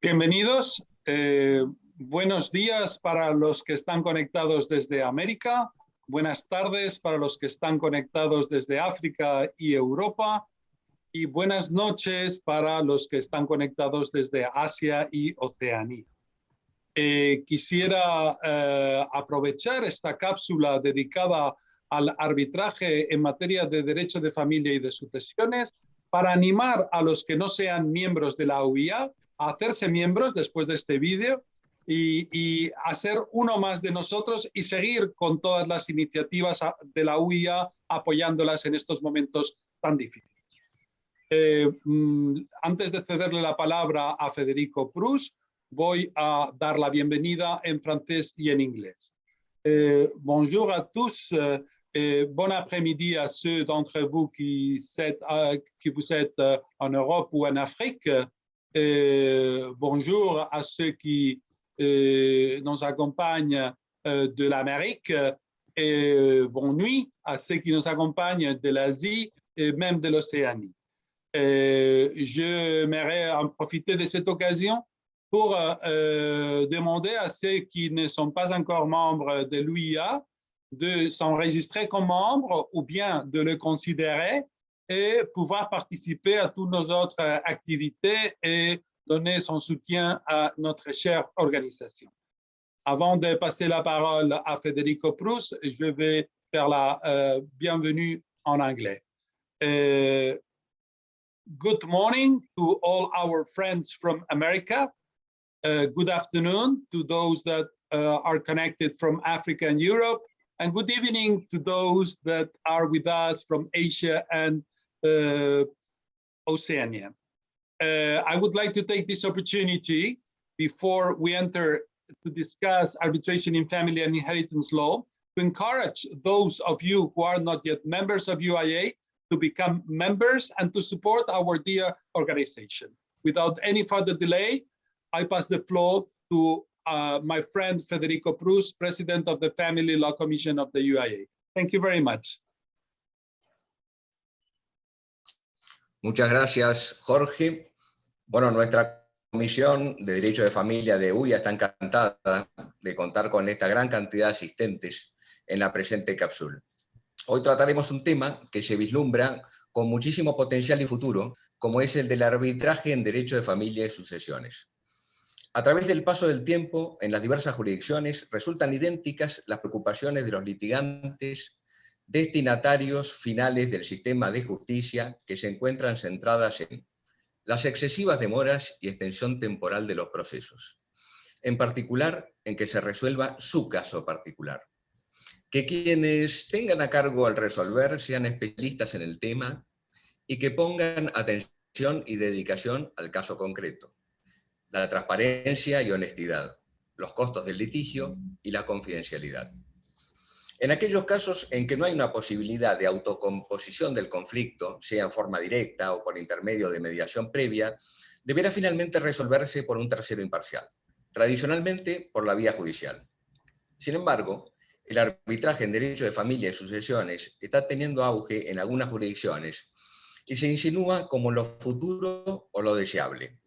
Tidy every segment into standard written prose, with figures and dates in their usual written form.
Bienvenidos. Buenos días para los que están conectados desde América. Buenas tardes para los que están conectados desde África y Europa. Y buenas noches para los que están conectados desde Asia y Oceanía. Quisiera aprovechar esta cápsula dedicada al arbitraje en materia de derecho de familia y de sucesiones para animar a los que no sean miembros de la UIA a hacerse miembros después de este vídeo y a ser uno más de nosotros y seguir con todas las iniciativas de la UIA apoyándolas en estos momentos tan difíciles. Antes de cederle la palabra a Federico Prus, voy a dar la bienvenida en francés y en inglés. Bonjour à tous, bon après-midi à ceux d'entre vous qui vous êtes en Europe ou en Afrique. Bonjour à ceux qui nous accompagnent de l'Amérique et bonne nuit à ceux qui nous accompagnent de l'Asie et même de l'Océanie. J'aimerais en profiter de cette occasion pour demander à ceux qui ne sont pas encore membres de l'UIA de s'enregistrer comme membres ou bien de le considérer et pouvoir participer à toutes nos autres activités et donner son soutien à notre chère organisation. Avant de passer la parole à Federico Prus, je vais faire la bienvenue en anglais. Good morning to all our friends from America. Good afternoon to those that are connected from Africa and Europe. And good evening to those that are with us from Asia and Oceania. I would like to take this opportunity before we enter to discuss arbitration in family and inheritance law to encourage those of you who are not yet members of UIA to become members and to support our dear organization. Without any further delay, I pass the floor to my friend Federico Prus, President of the Family Law Commission of the UIA. Thank you very much. Muchas gracias, Jorge. Bueno, nuestra Comisión de Derecho de Familia de UIA está encantada de contar con esta gran cantidad de asistentes en la presente cápsula. Hoy trataremos un tema que se vislumbra con muchísimo potencial y futuro, como es el del arbitraje en derecho de familia y sucesiones. A través del paso del tiempo, en las diversas jurisdicciones, resultan idénticas las preocupaciones de los litigantes, destinatarios finales del sistema de justicia, que se encuentran centradas en las excesivas demoras y extensión temporal de los procesos, en particular en que se resuelva su caso particular. Que quienes tengan a cargo al resolver sean especialistas en el tema y que pongan atención y dedicación al caso concreto. La transparencia y honestidad, los costos del litigio y la confidencialidad. En aquellos casos en que no hay una posibilidad de autocomposición del conflicto, sea en forma directa o por intermedio de mediación previa, deberá finalmente resolverse por un tercero imparcial, tradicionalmente por la vía judicial. Sin embargo, el arbitraje en derecho de familia y sucesiones está teniendo auge en algunas jurisdicciones y se insinúa como lo futuro o lo deseable.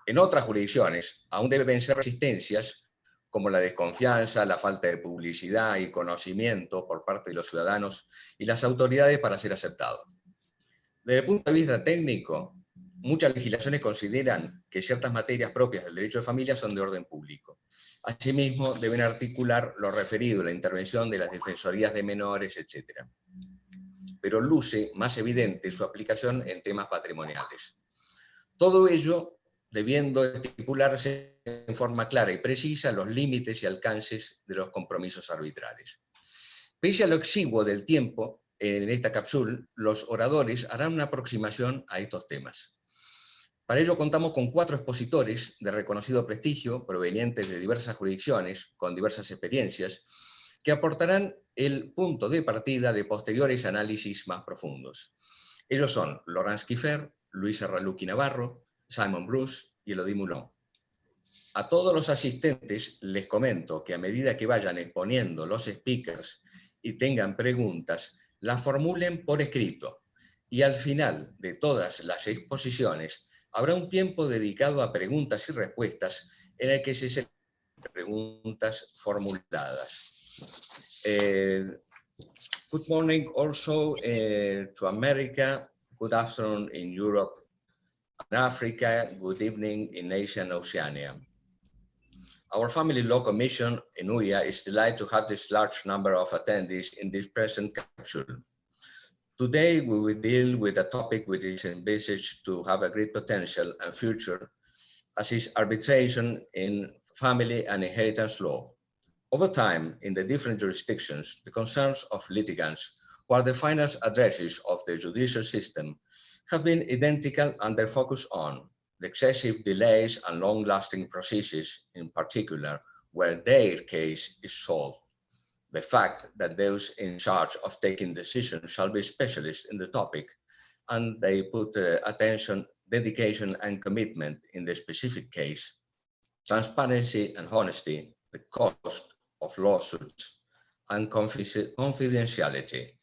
En otras jurisdicciones aún deben vencer resistencias como la desconfianza, la falta de publicidad y conocimiento por parte de los ciudadanos y las autoridades para ser aceptado. Desde el punto de vista técnico, muchas legislaciones consideran que ciertas materias propias del derecho de familia son de orden público. Asimismo, deben articular lo referido a la intervención de las defensorías de menores, etc. Pero luce más evidente su aplicación en temas patrimoniales. Todo ello debiendo estipularse en forma clara y precisa los límites y alcances de los compromisos arbitrales. Pese a lo exiguo del tiempo, en esta cápsula, los oradores harán una aproximación a estos temas. Para ello contamos con 4 expositores de reconocido prestigio, provenientes de diversas jurisdicciones, con diversas experiencias, que aportarán el punto de partida de posteriores análisis más profundos. Ellos son Laurence Kiefer, Luisa Raluki Navarro, Simon Bruce y Elodie Moulin. A todos los asistentes les comento que a medida que vayan exponiendo los speakers y tengan preguntas, las formulen por escrito y al final de todas las exposiciones Habrá un tiempo dedicado a preguntas y respuestas en el que se seleccionan preguntas formuladas. Good morning also to America, good afternoon in Europe and Africa, good evening in Asia and Oceania. Our Family Law Commission in UIA is delighted to have this large number of attendees in this present capsule. Today, we will deal with a topic which is envisaged to have a great potential and future, as is arbitration in family and inheritance law. Over time, in the different jurisdictions, the concerns of litigants, who are the final addresses of the judicial system, have been identical and their focus on the excessive delays and long-lasting processes, in particular, where their case is solved. The fact that those in charge of taking decisions shall be specialists in the topic, and they put attention, dedication, and commitment in the specific case, transparency and honesty, the cost of lawsuits, and confidentiality.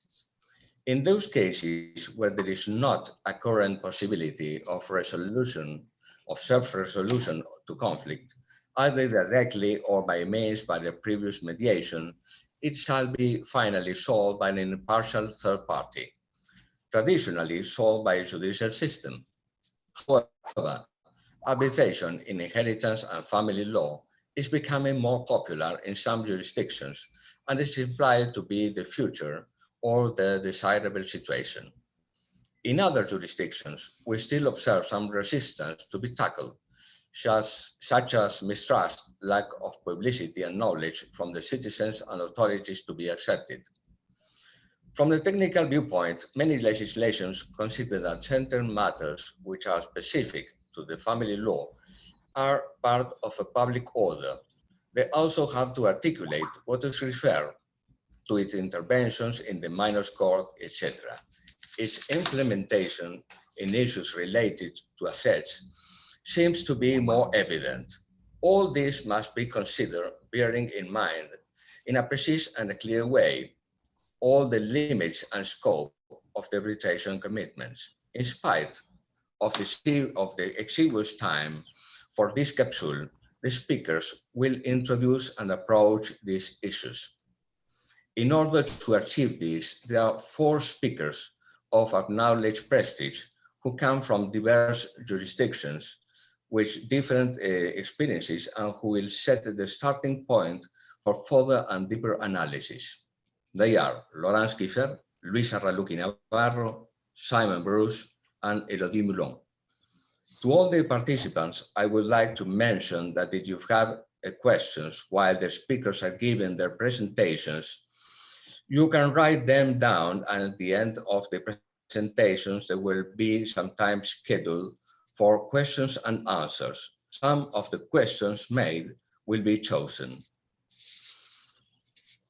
In those cases where there is not a current possibility of resolution, of self-resolution to conflict, either directly or by means by the previous mediation, it shall be finally solved by an impartial third party, traditionally solved by a judicial system. However, arbitration in inheritance and family law is becoming more popular in some jurisdictions and is implied to be the future or the desirable situation. In other jurisdictions, we still observe some resistance to be tackled, such as mistrust, lack of publicity and knowledge from the citizens and authorities to be accepted. From the technical viewpoint, many legislations consider that certain matters which are specific to the family law are part of a public order. They also have to articulate what is referred to its interventions in the minors court, etc. Its implementation in issues related to assets seems to be more evident. All this must be considered bearing in mind, in a precise and a clear way, all the limits and scope of the arbitration commitments. In spite of the exiguous time for this capsule, the speakers will introduce and approach these issues. In order to achieve this, there are 4 speakers of acknowledged prestige who come from diverse jurisdictions with different experiences and who will set the starting point for further and deeper analysis. They are Laurence Kiefer, Luisa Raluki Navarro, Simon Bruce, and Elodie Moulon. To all the participants, I would like to mention that if you have questions while the speakers are giving their presentations, you can write them down, and at the end of the presentations, there will be some time scheduled for questions and answers. Some of the questions made will be chosen.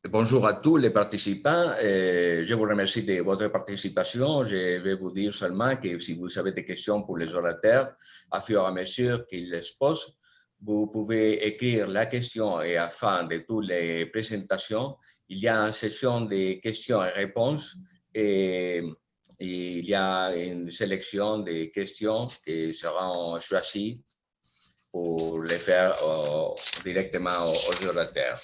Bonjour à tous les participants. Je vous remercie de votre participation. Je vais vous dire seulement que si vous avez des questions pour les orateurs, à fur et à mesure qu'ils les posent, vous pouvez écrire la question et à la fin de toutes les présentations, il y a une session de questions et réponses et il y a une sélection de questions qui seront choisies pour les faire directement aux orateurs.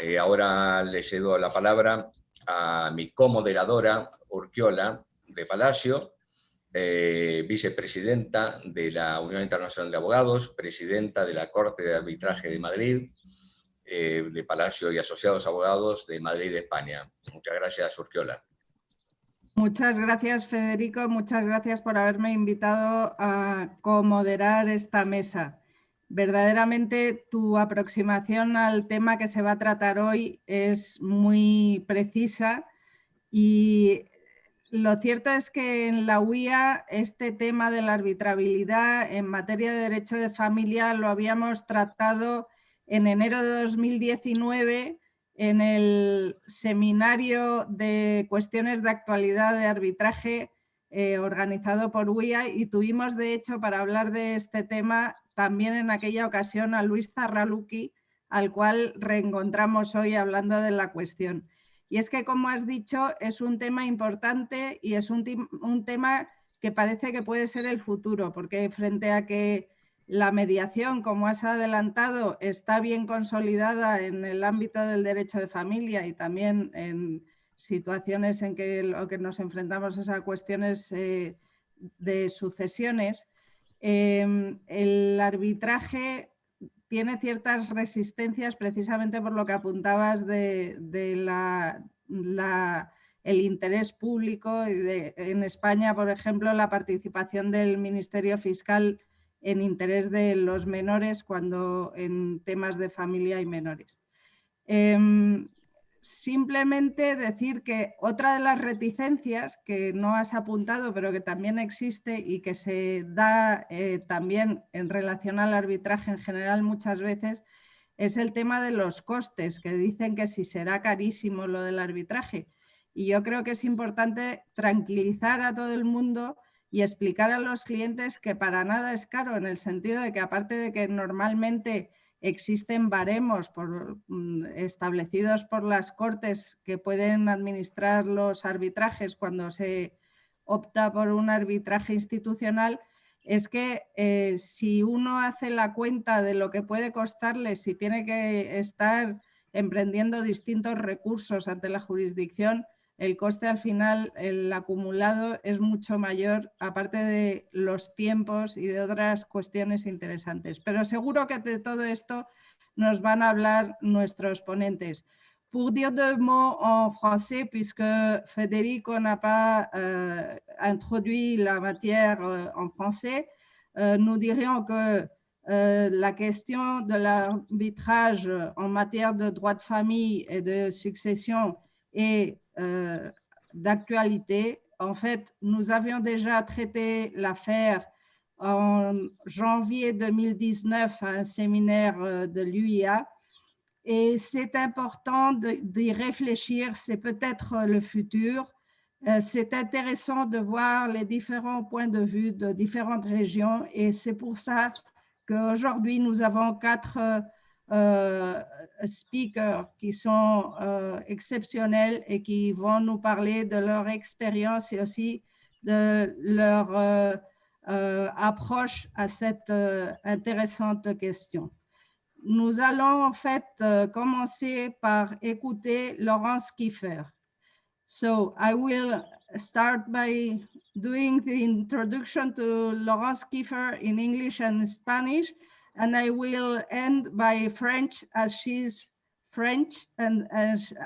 Y ahora le cedo la palabra a mi comoderadora, Urquiola de Palacio, vicepresidenta de la Unión Internacional de Abogados, presidenta de la Corte de Arbitraje de Madrid, de Palacio y Asociados Abogados de Madrid, España. Muchas gracias, Urquiola. Muchas gracias, Federico. Muchas gracias por haberme invitado a comoderar esta mesa. Verdaderamente tu aproximación al tema que se va a tratar hoy es muy precisa y lo cierto es que en la UIA este tema de la arbitrabilidad en materia de derecho de familia lo habíamos tratado en enero de 2019 en el seminario de cuestiones de actualidad de arbitraje organizado por UIA y tuvimos de hecho para hablar de este tema también en aquella ocasión a Luis Raluki, al cual reencontramos hoy hablando de la cuestión. Y es que, como has dicho, es un tema importante y es un tema que parece que puede ser el futuro, porque frente a que la mediación, como has adelantado, está bien consolidada en el ámbito del derecho de familia y también en situaciones en que lo que nos enfrentamos es a cuestiones de sucesiones, el arbitraje tiene ciertas resistencias precisamente por lo que apuntabas de el interés público y en España, por ejemplo, la participación del Ministerio Fiscal en interés de los menores cuando en temas de familia y menores. Simplemente decir que otra de las reticencias que no has apuntado pero que también existe y que se da también en relación al arbitraje en general muchas veces es el tema de los costes, que dicen que si será carísimo lo del arbitraje. Y yo creo que es importante tranquilizar a todo el mundo y explicar a los clientes que para nada es caro, en el sentido de que aparte de que normalmente existen baremos establecidos por las cortes que pueden administrar los arbitrajes cuando se opta por un arbitraje institucional, es que si uno hace la cuenta de lo que puede costarle si tiene que estar emprendiendo distintos recursos ante la jurisdicción, el coste al final, el acumulado, es mucho mayor, aparte de los tiempos y de otras cuestiones interesantes. Pero seguro que de todo esto nos van a hablar nuestros ponentes. Pour dire deux mots en français, puisque Federico n'a pas introduit la matière en français, nous dirions que la question de l'arbitrage en matière de droit de famille et de succession est d'actualité. En fait, nous avions déjà traité l'affaire en janvier 2019 à un séminaire de l'UIA et c'est important d'y réfléchir, c'est peut-être le futur. C'est intéressant de voir les différents points de vue de différentes régions et c'est pour ça qu'aujourd'hui nous avons 4 speakers qui sont exceptionnels et qui vont nous parler de leur expérience et aussi de leur approche à cette intéressante question. Nous allons en fait commencer par écouter Laurence Kiefer. So I will start by doing the introduction to Laurence Kiefer in English and Spanish, and I will end by French as she's French, and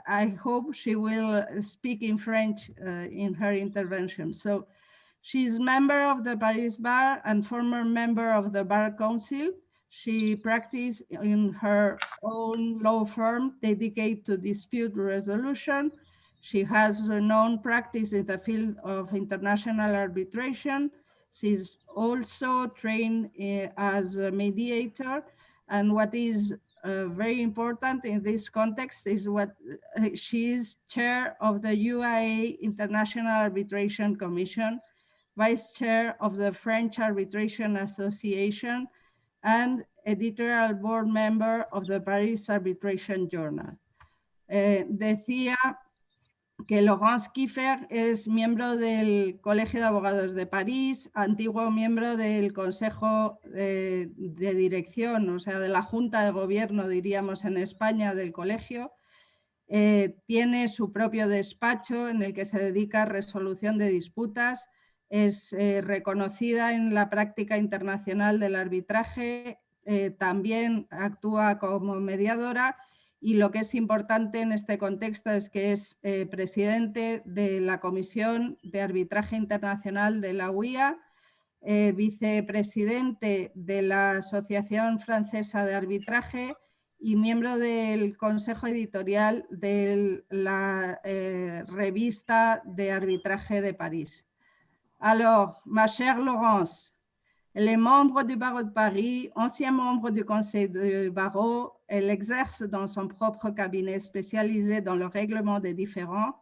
I hope she will speak in French in her intervention. So she's member of the Paris Bar and former member of the Bar Council. She practiced in her own law firm dedicated to dispute resolution. She has renowned practice in the field of international arbitration. She's also trained as a mediator. And what is very important in this context is what she is chair of the UAE International Arbitration Commission, vice chair of the French Arbitration Association, and editorial board member of the Paris Arbitration Journal. Decía que Laurence Kiefer es miembro del Colegio de Abogados de París, antiguo miembro del Consejo de Dirección, o sea, de la Junta de Gobierno, diríamos en España, del colegio. Tiene su propio despacho en el que se dedica a resolución de disputas. Es reconocida en la práctica internacional del arbitraje, también actúa como mediadora y lo que es importante en este contexto es que es presidente de la Comisión de Arbitraje Internacional de la UIA, vicepresidente de la Asociación Francesa de Arbitraje y miembro del Consejo Editorial de la Revista de Arbitraje de París. Alors, ma chère Laurence, elle est membre du barreau de Paris, ancien membre du conseil du barreau. Elle exerce dans son propre cabinet spécialisé dans le règlement des différends.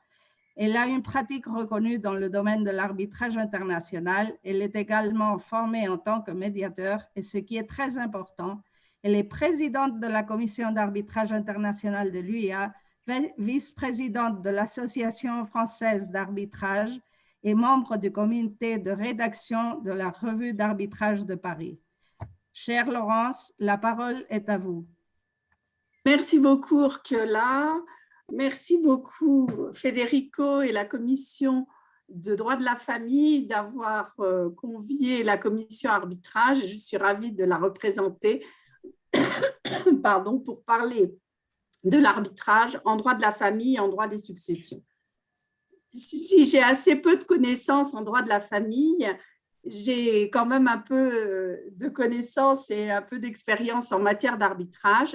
Elle a une pratique reconnue dans le domaine de l'arbitrage international. Elle est également formée en tant que médiateur et ce qui est très important, elle est présidente de la commission d'arbitrage international de l'UIA, vice-présidente de l'Association française d'arbitrage et membre du comité de rédaction de la Revue d'arbitrage de Paris. Chère Laurence, la parole est à vous. Merci beaucoup, Urquiola. Merci beaucoup, Federico et la Commission de droit de la famille d'avoir convié la Commission arbitrage. Je suis ravie de la représenter pour parler de l'arbitrage en droit de la famille et en droit des successions. Si j'ai assez peu de connaissances en droit de la famille, j'ai quand même un peu de connaissances et un peu d'expérience en matière d'arbitrage.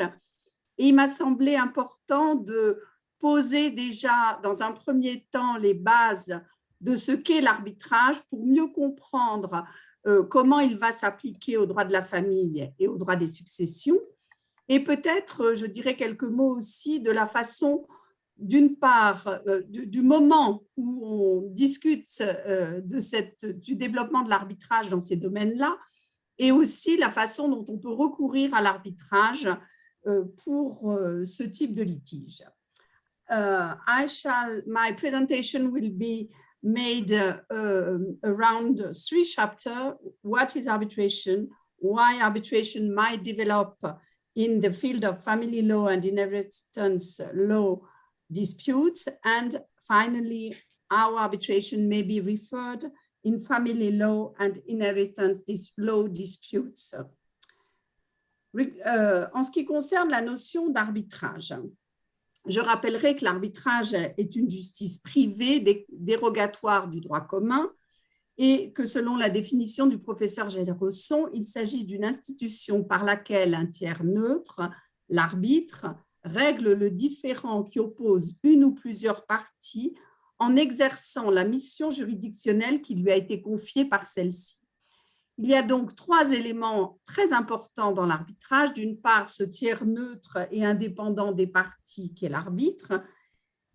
Et il m'a semblé important de poser déjà dans un premier temps les bases de ce qu'est l'arbitrage pour mieux comprendre comment il va s'appliquer au droit de la famille et au droit des successions. Et peut-être, je dirais quelques mots aussi de la façon, d'une part, du moment où on discute du développement de l'arbitrage dans ces domaines-là, et aussi la façon dont on peut recourir à l'arbitrage pour ce type de litige. My presentation will be made around 3 chapters. What is arbitration? Why arbitration might develop in the field of family law and inheritance law disputes, and finally, how arbitration may be referred in family law and inheritance law disputes. En ce qui concerne la notion d'arbitrage, je rappellerai que l'arbitrage est une justice privée dérogatoire du droit commun et que selon la définition du professeur Géresson, il s'agit d'une institution par laquelle un tiers neutre, l'arbitre, règle le différend qui oppose une ou plusieurs parties en exerçant la mission juridictionnelle qui lui a été confiée par celle-ci. Il y a donc 3 éléments très importants dans l'arbitrage. D'une part, ce tiers neutre et indépendant des parties qu'est l'arbitre.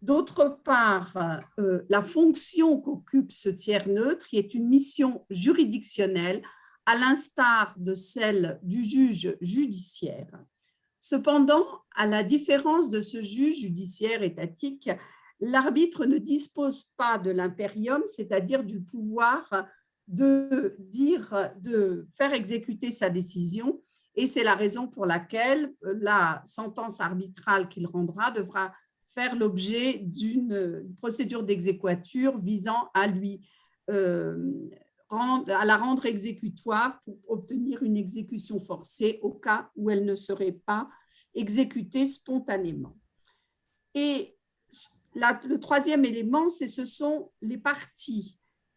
D'autre part, la fonction qu'occupe ce tiers neutre, qui est une mission juridictionnelle, à l'instar de celle du juge judiciaire. Cependant, à la différence de ce juge judiciaire étatique, l'arbitre ne dispose pas de l'impérium, c'est-à-dire du pouvoir de faire exécuter sa décision, et c'est la raison pour laquelle la sentence arbitrale qu'il rendra devra faire l'objet d'une procédure d'exéquatur visant à la rendre exécutoire pour obtenir une exécution forcée au cas où elle ne serait pas exécutée spontanément. Et le 3e élément, ce sont les parties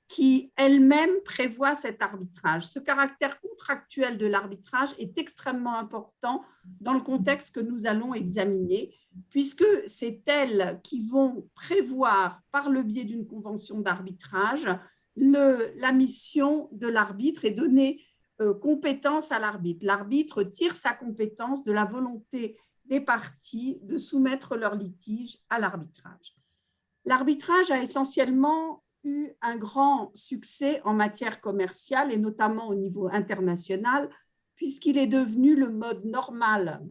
qui elles-mêmes prévoient cet arbitrage. Ce caractère contractuel de l'arbitrage est extrêmement important dans le contexte que nous allons examiner, puisque c'est elles qui vont prévoir, par le biais d'une convention d'arbitrage, la mission de l'arbitre et donner compétence à l'arbitre. L'arbitre tire sa compétence de la volonté des parties de soumettre leur litige à l'arbitrage. L'arbitrage a essentiellement eu un grand succès en matière commerciale et notamment au niveau international, puisqu'il est devenu le mode normal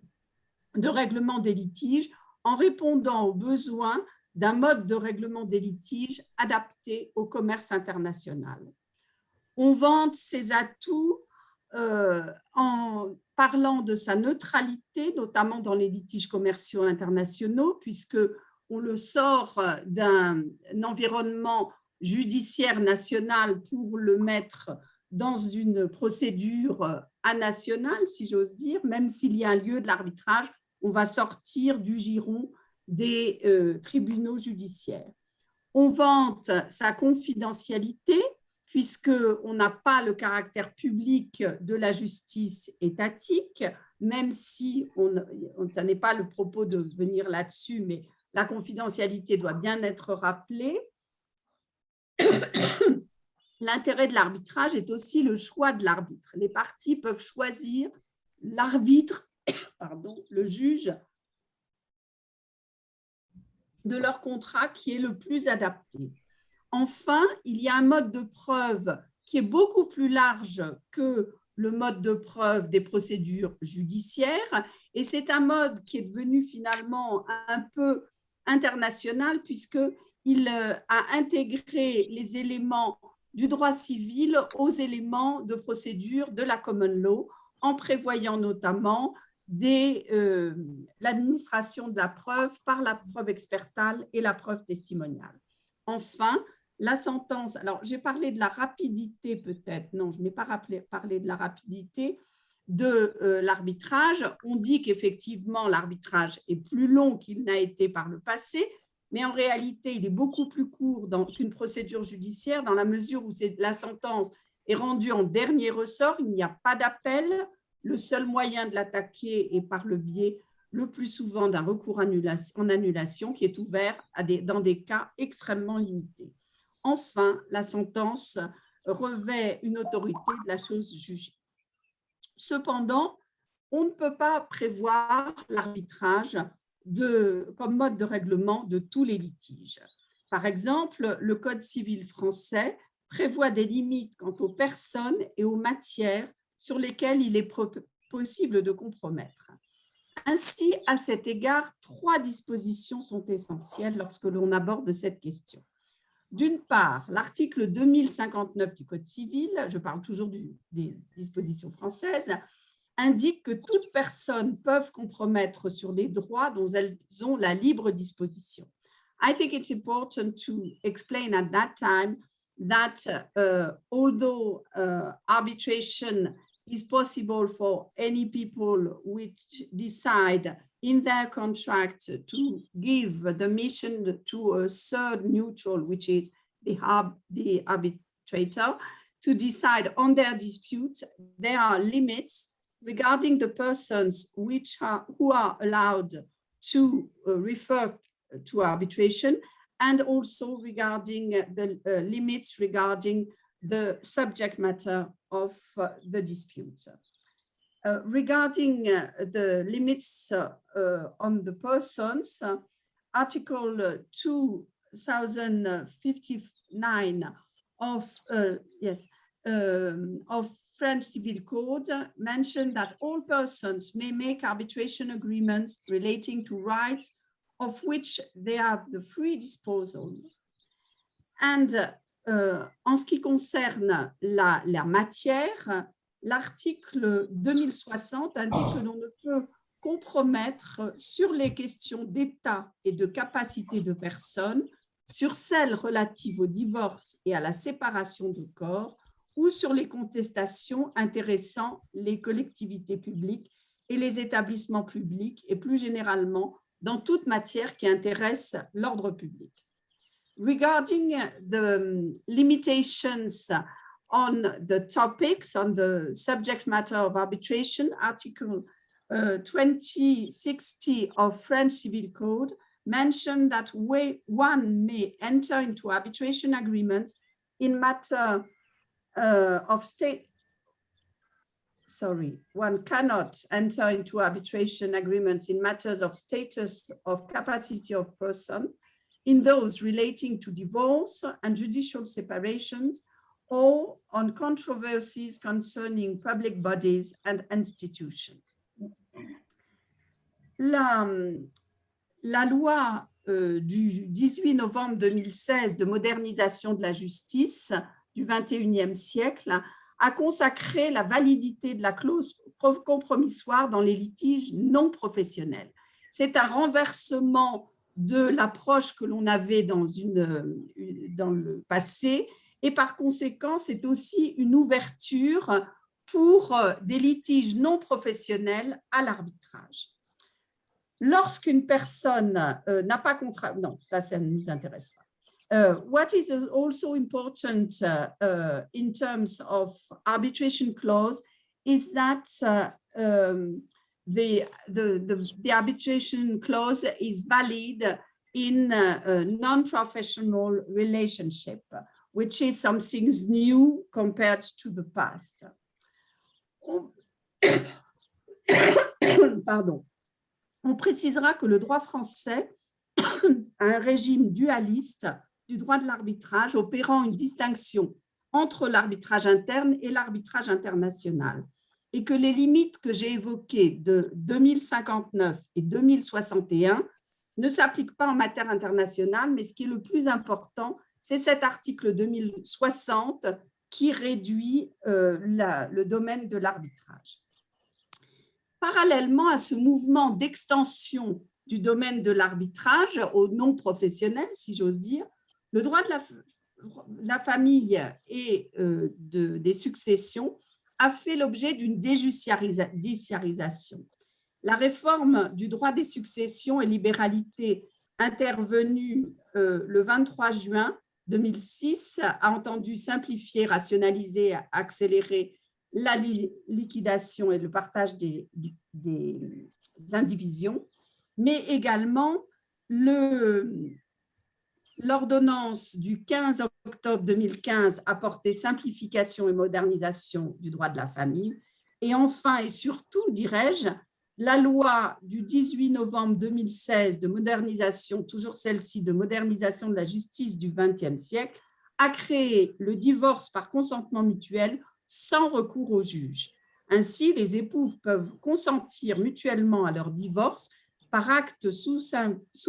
de règlement des litiges en répondant aux besoins d'un mode de règlement des litiges adapté au commerce international. On vante ses atouts en parlant de sa neutralité, notamment dans les litiges commerciaux internationaux, puisqu'on le sort d'un environnement judiciaire national pour le mettre dans une procédure anationale, si j'ose dire, même s'il y a un lieu de l'arbitrage, on va sortir du giron des tribunaux judiciaires. On vante sa confidentialité, puisqu'on n'a pas le caractère public de la justice étatique, même si ça n'est pas le propos de venir là-dessus, mais la confidentialité doit bien être rappelée. L'intérêt de l'arbitrage est aussi le choix de l'arbitre. Les parties peuvent choisir l'arbitre, le juge, de leur contrat qui est le plus adapté. Enfin, il y a un mode de preuve qui est beaucoup plus large que le mode de preuve des procédures judiciaires, et c'est un mode qui est devenu finalement un peu international, puisqu'il il a intégré les éléments du droit civil aux éléments de procédure de la common law, en prévoyant notamment l'administration de la preuve par la preuve expertale et la preuve testimoniale. Enfin, la sentence, alors j'ai parlé de la rapidité peut-être, non, je n'ai pas parlé de la rapidité de l'arbitrage. On dit qu'effectivement l'arbitrage est plus long qu'il n'a été par le passé, mais en réalité il est beaucoup plus court qu'une procédure judiciaire dans la mesure où la sentence est rendue en dernier ressort, il n'y a pas d'appel. Le seul moyen de l'attaquer est par le biais, le plus souvent, d'un recours en annulation qui est ouvert dans des cas extrêmement limités. Enfin, la sentence revêt une autorité de la chose jugée. Cependant, on ne peut pas prévoir l'arbitrage comme mode de règlement de tous les litiges. Par exemple, le Code civil français prévoit des limites quant aux personnes et aux matières sur lesquelles il est possible de compromettre. Ainsi, à cet égard, 3 dispositions sont essentielles lorsque l'on aborde cette question. D'une part, l'article 2059 du Code civil, je parle toujours des dispositions françaises, indique que toute personne peut compromettre sur les droits dont elles ont la libre disposition. I think it's important to explain at that time that although arbitration is possible for any people which decide in their contract to give the mission to a third neutral, which is the arbitrator, to decide on their disputes, there are limits regarding the persons who are allowed to refer to arbitration, and also regarding the limits regarding the subject matter of the dispute. Regarding the limits on the persons, Article 2059 of French Civil Code mentioned that all persons may make arbitration agreements relating to rights of which they have the free disposal. And en ce qui concerne la matière, l'article 2060 indique que l'on ne peut compromettre sur les questions d'état et de capacité de personne, sur celles relatives au divorce et à la séparation de corps, ou sur les contestations intéressant les collectivités publiques et les établissements publics, et plus généralement dans toute matière qui intéresse l'ordre public. Regarding the limitations on the topics, on the subject matter of arbitration, Article 2060 of French Civil Code mentioned that one may enter into arbitration agreements in matter of state. Sorry, one cannot enter into arbitration agreements in matters of status of capacity of person, in those relating to divorce and judicial separations, or on controversies concerning public bodies and institutions. La loi du 18 novembre 2016 de modernisation de la justice du 21e siècle a consacré la validité de la clause compromissoire dans les litiges non professionnels. C'est un renversement de l'approche que l'on avait dans le passé, et par conséquent, c'est aussi une ouverture pour des litiges non professionnels à l'arbitrage. Lorsqu'une personne n'a pas contrat, non, ça ne nous intéresse pas. What is also important in terms of arbitration clause is that the arbitration clause is valid in a non-professional relationship, which is something new compared to the past. Pardon. On précisera que le droit français a un régime dualiste du droit de l'arbitrage, opérant une distinction entre l'arbitrage interne et l'arbitrage international, et que les limites que j'ai évoquées de 2059 et 2061 ne s'applique pas en matière internationale, mais ce qui est le plus important, c'est cet article 2060 qui réduit le domaine de l'arbitrage. Parallèlement à ce mouvement d'extension du domaine de l'arbitrage aux non-professionnels, si j'ose dire, le droit de la famille et des successions a fait l'objet d'une déjudiciarisation. La réforme du droit des successions et libéralité intervenue le 23 juin 2006 a entendu simplifier, rationaliser, accélérer la liquidation et le partage des indivisions, mais également l'ordonnance du 15 octobre 2015 a porté simplification et modernisation du droit de la famille. Et enfin et surtout, dirais-je, la loi du 18 novembre 2016 de modernisation, toujours celle-ci, de modernisation de la justice du XXe siècle, a créé le divorce par consentement mutuel sans recours au juge. Ainsi, les époux peuvent consentir mutuellement à leur divorce par acte sous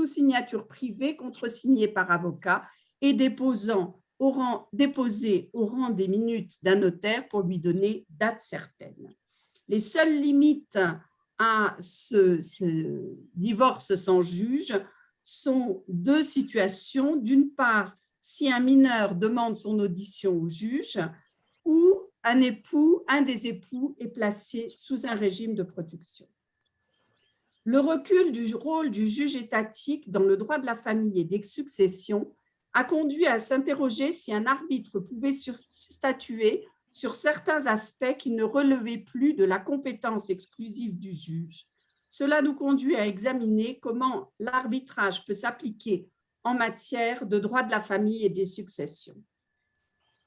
signature privée contresigné par avocat et déposé au rang des minutes d'un notaire pour lui donner date certaine. Les seules limites à ce divorce sans juge sont deux situations. D'une part, si un mineur demande son audition au juge ou un des époux est placé sous un régime de protection. Le recul du rôle du juge étatique dans le droit de la famille et des successions a conduit à s'interroger si un arbitre pouvait statuer sur certains aspects qui ne relevaient plus de la compétence exclusive du juge. Cela nous conduit à examiner comment l'arbitrage peut s'appliquer en matière de droit de la famille et des successions.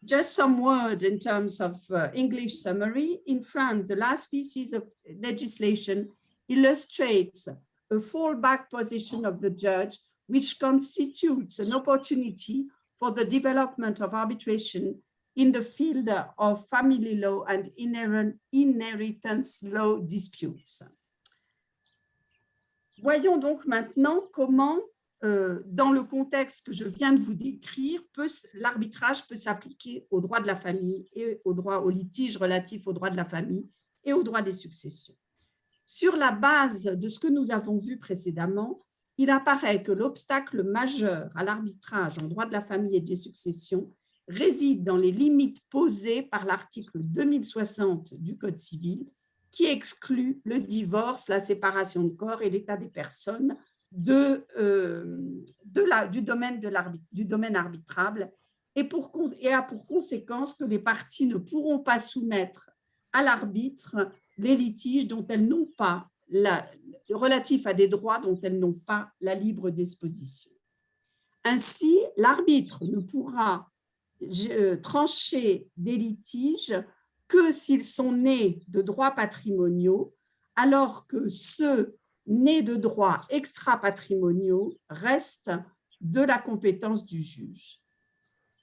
Just some words in terms of English summary. In France, the last pieces of legislation illustrates a fallback position of the judge, which constitutes an opportunity for the development of arbitration in the field of family law and inheritance law disputes. Voyons donc maintenant comment, dans le contexte que je viens de vous décrire, l'arbitrage peut s'appliquer au droit de la famille et au litige relatif au droit de la famille et au droit des successions. Sur la base de ce que nous avons vu précédemment, il apparaît que l'obstacle majeur à l'arbitrage en droit de la famille et des successions réside dans les limites posées par l'article 2060 du Code civil, qui exclut le divorce, la séparation de corps et l'état des personnes du domaine arbitrable et a pour conséquence que les parties ne pourront pas soumettre à l'arbitre les litiges dont elles n'ont pas relatifs à des droits dont elles n'ont pas la libre disposition. Ainsi, l'arbitre ne pourra trancher des litiges que s'ils sont nés de droits patrimoniaux, alors que ceux nés de droits extra-patrimoniaux restent de la compétence du juge.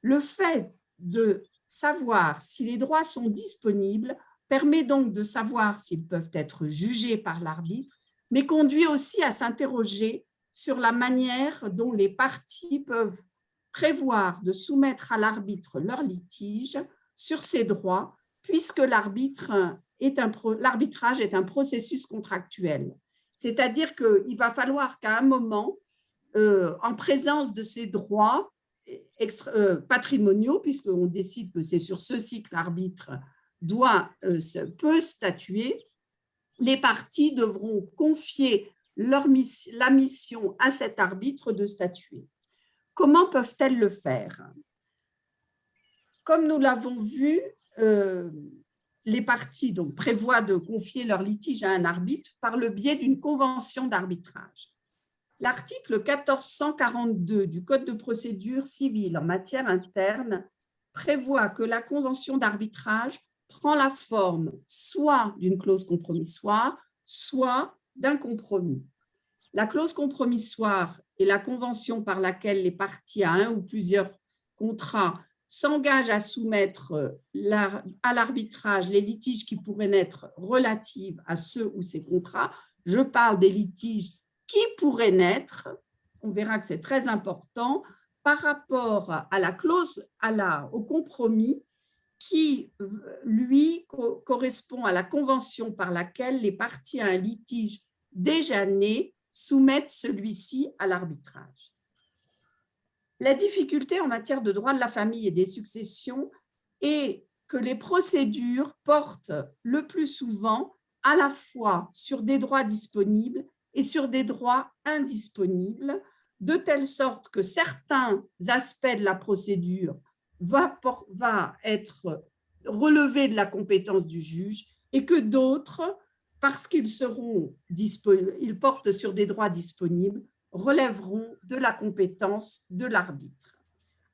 Le fait de savoir si les droits sont disponibles permet donc de savoir s'ils peuvent être jugés par l'arbitre, mais conduit aussi à s'interroger sur la manière dont les parties peuvent prévoir de soumettre à l'arbitre leur litige sur ces droits, puisque l'arbitrage est un processus contractuel. C'est-à-dire qu'il va falloir qu'à un moment, en présence de ces droits patrimoniaux, puisqu'on décide que c'est sur ceux-ci que l'arbitre peut statuer, les parties devront confier la mission à cet arbitre de statuer. Comment peuvent-elles le faire? Comme nous l'avons vu, les parties donc, prévoient de confier leur litige à un arbitre par le biais d'une convention d'arbitrage. L'article 1442 du Code de procédure civile en matière interne prévoit que la convention d'arbitrage prend la forme soit d'une clause compromissoire, soit d'un compromis. La clause compromissoire est la convention par laquelle les parties à un ou plusieurs contrats s'engagent à soumettre à l'arbitrage les litiges qui pourraient être relatifs à ceux ou ces contrats. Je parle des litiges qui pourraient naître on verra que c'est très important par rapport à la clause, au compromis qui, lui, correspond à la convention par laquelle les parties à un litige déjà né soumettent celui-ci à l'arbitrage. La difficulté en matière de droit de la famille et des successions est que les procédures portent le plus souvent à la fois sur des droits disponibles et sur des droits indisponibles, de telle sorte que certains aspects de la procédure va être relevés de la compétence du juge et que d'autres, parce qu'ils portent sur des droits disponibles, relèveront de la compétence de l'arbitre.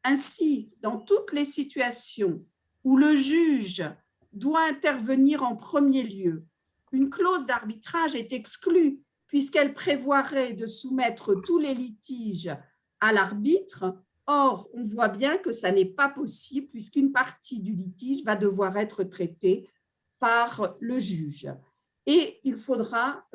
Ainsi, dans toutes les situations où le juge doit intervenir en premier lieu, une clause d'arbitrage est exclue puisqu'elle prévoirait de soumettre tous les litiges à l'arbitre. Or, on voit bien que ça n'est pas possible puisqu'une partie du litige va devoir être traitée par le juge. Et il faudra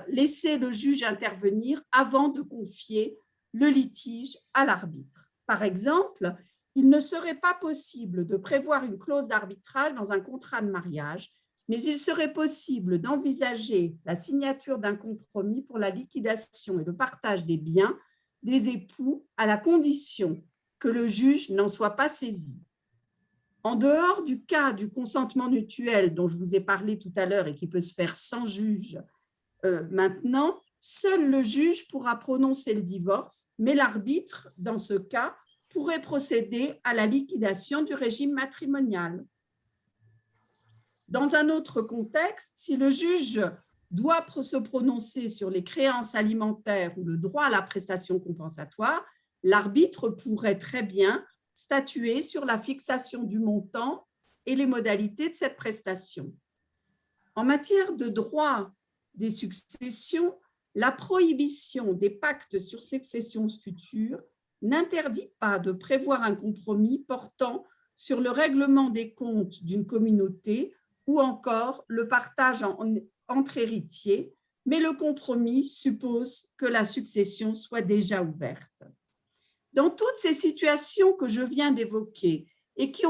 laisser le juge intervenir avant de confier le litige à l'arbitre. Par exemple, il ne serait pas possible de prévoir une clause d'arbitrage dans un contrat de mariage, mais il serait possible d'envisager la signature d'un compromis pour la liquidation et le partage des biens des époux à la condition que le juge n'en soit pas saisi. En dehors du cas du consentement mutuel dont je vous ai parlé tout à l'heure et qui peut se faire sans juge, maintenant, seul le juge pourra prononcer le divorce, mais l'arbitre, dans ce cas, pourrait procéder à la liquidation du régime matrimonial. Dans un autre contexte, si le juge doit se prononcer sur les créances alimentaires ou le droit à la prestation compensatoire, l'arbitre pourrait très bien statuer sur la fixation du montant et les modalités de cette prestation. En matière de droit des successions, la prohibition des pactes sur succession future n'interdit pas de prévoir un compromis portant sur le règlement des comptes d'une communauté ou encore le partage entre héritiers, mais le compromis suppose que la succession soit déjà ouverte. Dans toutes ces situations que je viens d'évoquer et qui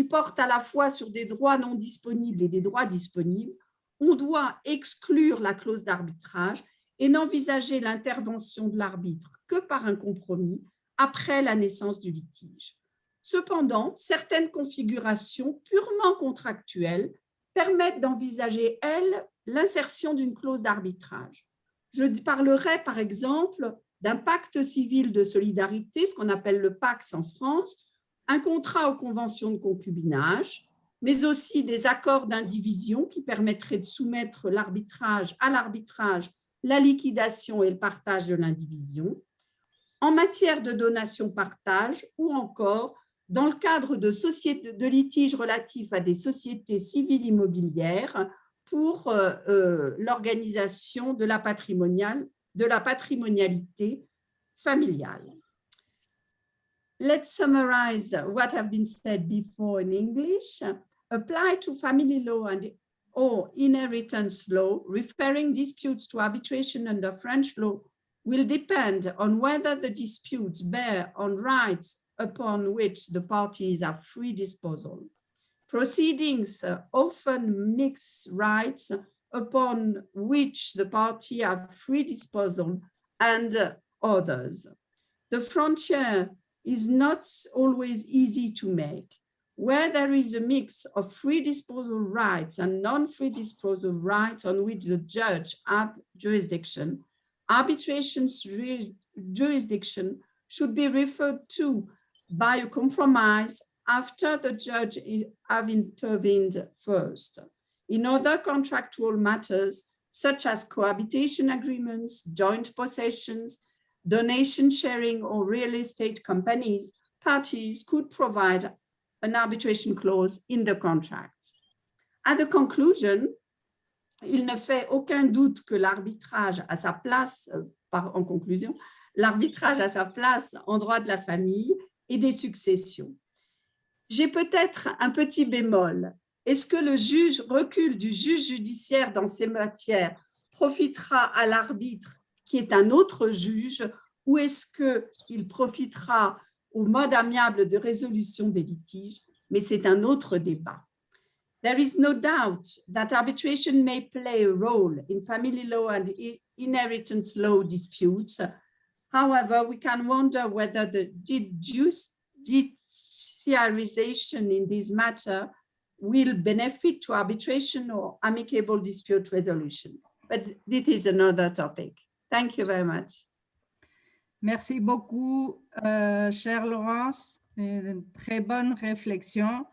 portent à la fois sur des droits non disponibles et des droits disponibles, on doit exclure la clause d'arbitrage et n'envisager l'intervention de l'arbitre que par un compromis après la naissance du litige. Cependant, certaines configurations purement contractuelles permettent d'envisager, elles, l'insertion d'une clause d'arbitrage. Je parlerai par exemple d'un pacte civil de solidarité, ce qu'on appelle le PACS en France, un contrat aux conventions de concubinage, mais aussi des accords d'indivision qui permettraient de soumettre à l'arbitrage la liquidation et le partage de l'indivision, en matière de donation-partage ou encore dans le cadre de litiges relatifs à des sociétés civiles immobilières pour l'organisation de la patrimonialité familiale. Let's summarize what have been said before in English. Apply to family law or inheritance law, referring disputes to arbitration under French law will depend on whether the disputes bear on rights upon which the parties have free disposal. Proceedings often mix rights upon which the party have free disposal and others. The frontier is not always easy to make. Where there is a mix of free disposal rights and non-free disposal rights on which the judge has jurisdiction, arbitration's jurisdiction should be referred to by a compromise after the judge have intervened first. In other contractual matters, such as cohabitation agreements, joint possessions, donation sharing, or real estate companies, parties could provide an arbitration clause in the contract. At the conclusion, il ne fait aucun doute que l'arbitrage a sa place, en conclusion, l'arbitrage a sa place en droit de la famille et des successions. J'ai peut-être un petit bémol. Est-ce que le juge recule du juge judiciaire dans ces matières profitera à l'arbitre qui est un autre juge ou est-ce qu'il profitera au mode amiable de résolution des litiges, mais c'est un autre débat. There is no doubt that arbitration may play a role in family law and inheritance law disputes. However, we can wonder whether the judiciarization in this matter will benefit to arbitration or amicable dispute resolution. But this is another topic. Thank you very much. Merci beaucoup, chère Laurence. Très bonne réflexión.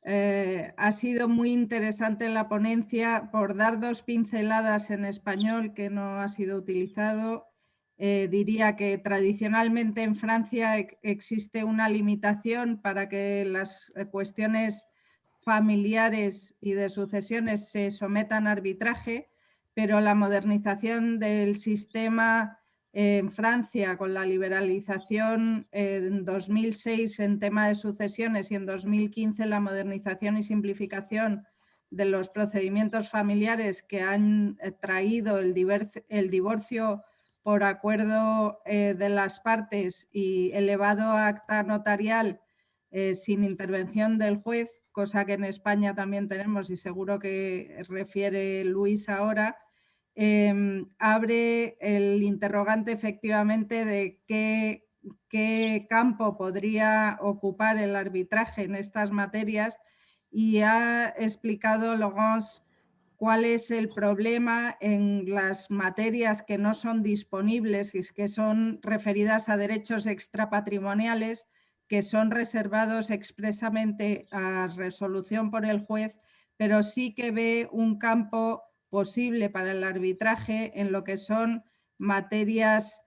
Ha sido muy interesante la ponencia. Por dar dos pinceladas en español que no ha sido utilizado, diría que tradicionalmente en Francia existe una limitación para que las cuestiones familiares y de sucesiones se sometan a arbitraje, pero la modernización del sistema en Francia con la liberalización en 2006 en tema de sucesiones y en 2015 la modernización y simplificación de los procedimientos familiares que han traído el divorcio por acuerdo de las partes y elevado a acta notarial sin intervención del juez, cosa que en España también tenemos y seguro que refiere Luis ahora, abre el interrogante efectivamente de qué campo podría ocupar el arbitraje en estas materias y ha explicado Laurence cuál es el problema en las materias que no son disponibles y que son referidas a derechos extrapatrimoniales que son reservados expresamente a resolución por el juez, pero sí que ve un campo posible para el arbitraje en lo que son materias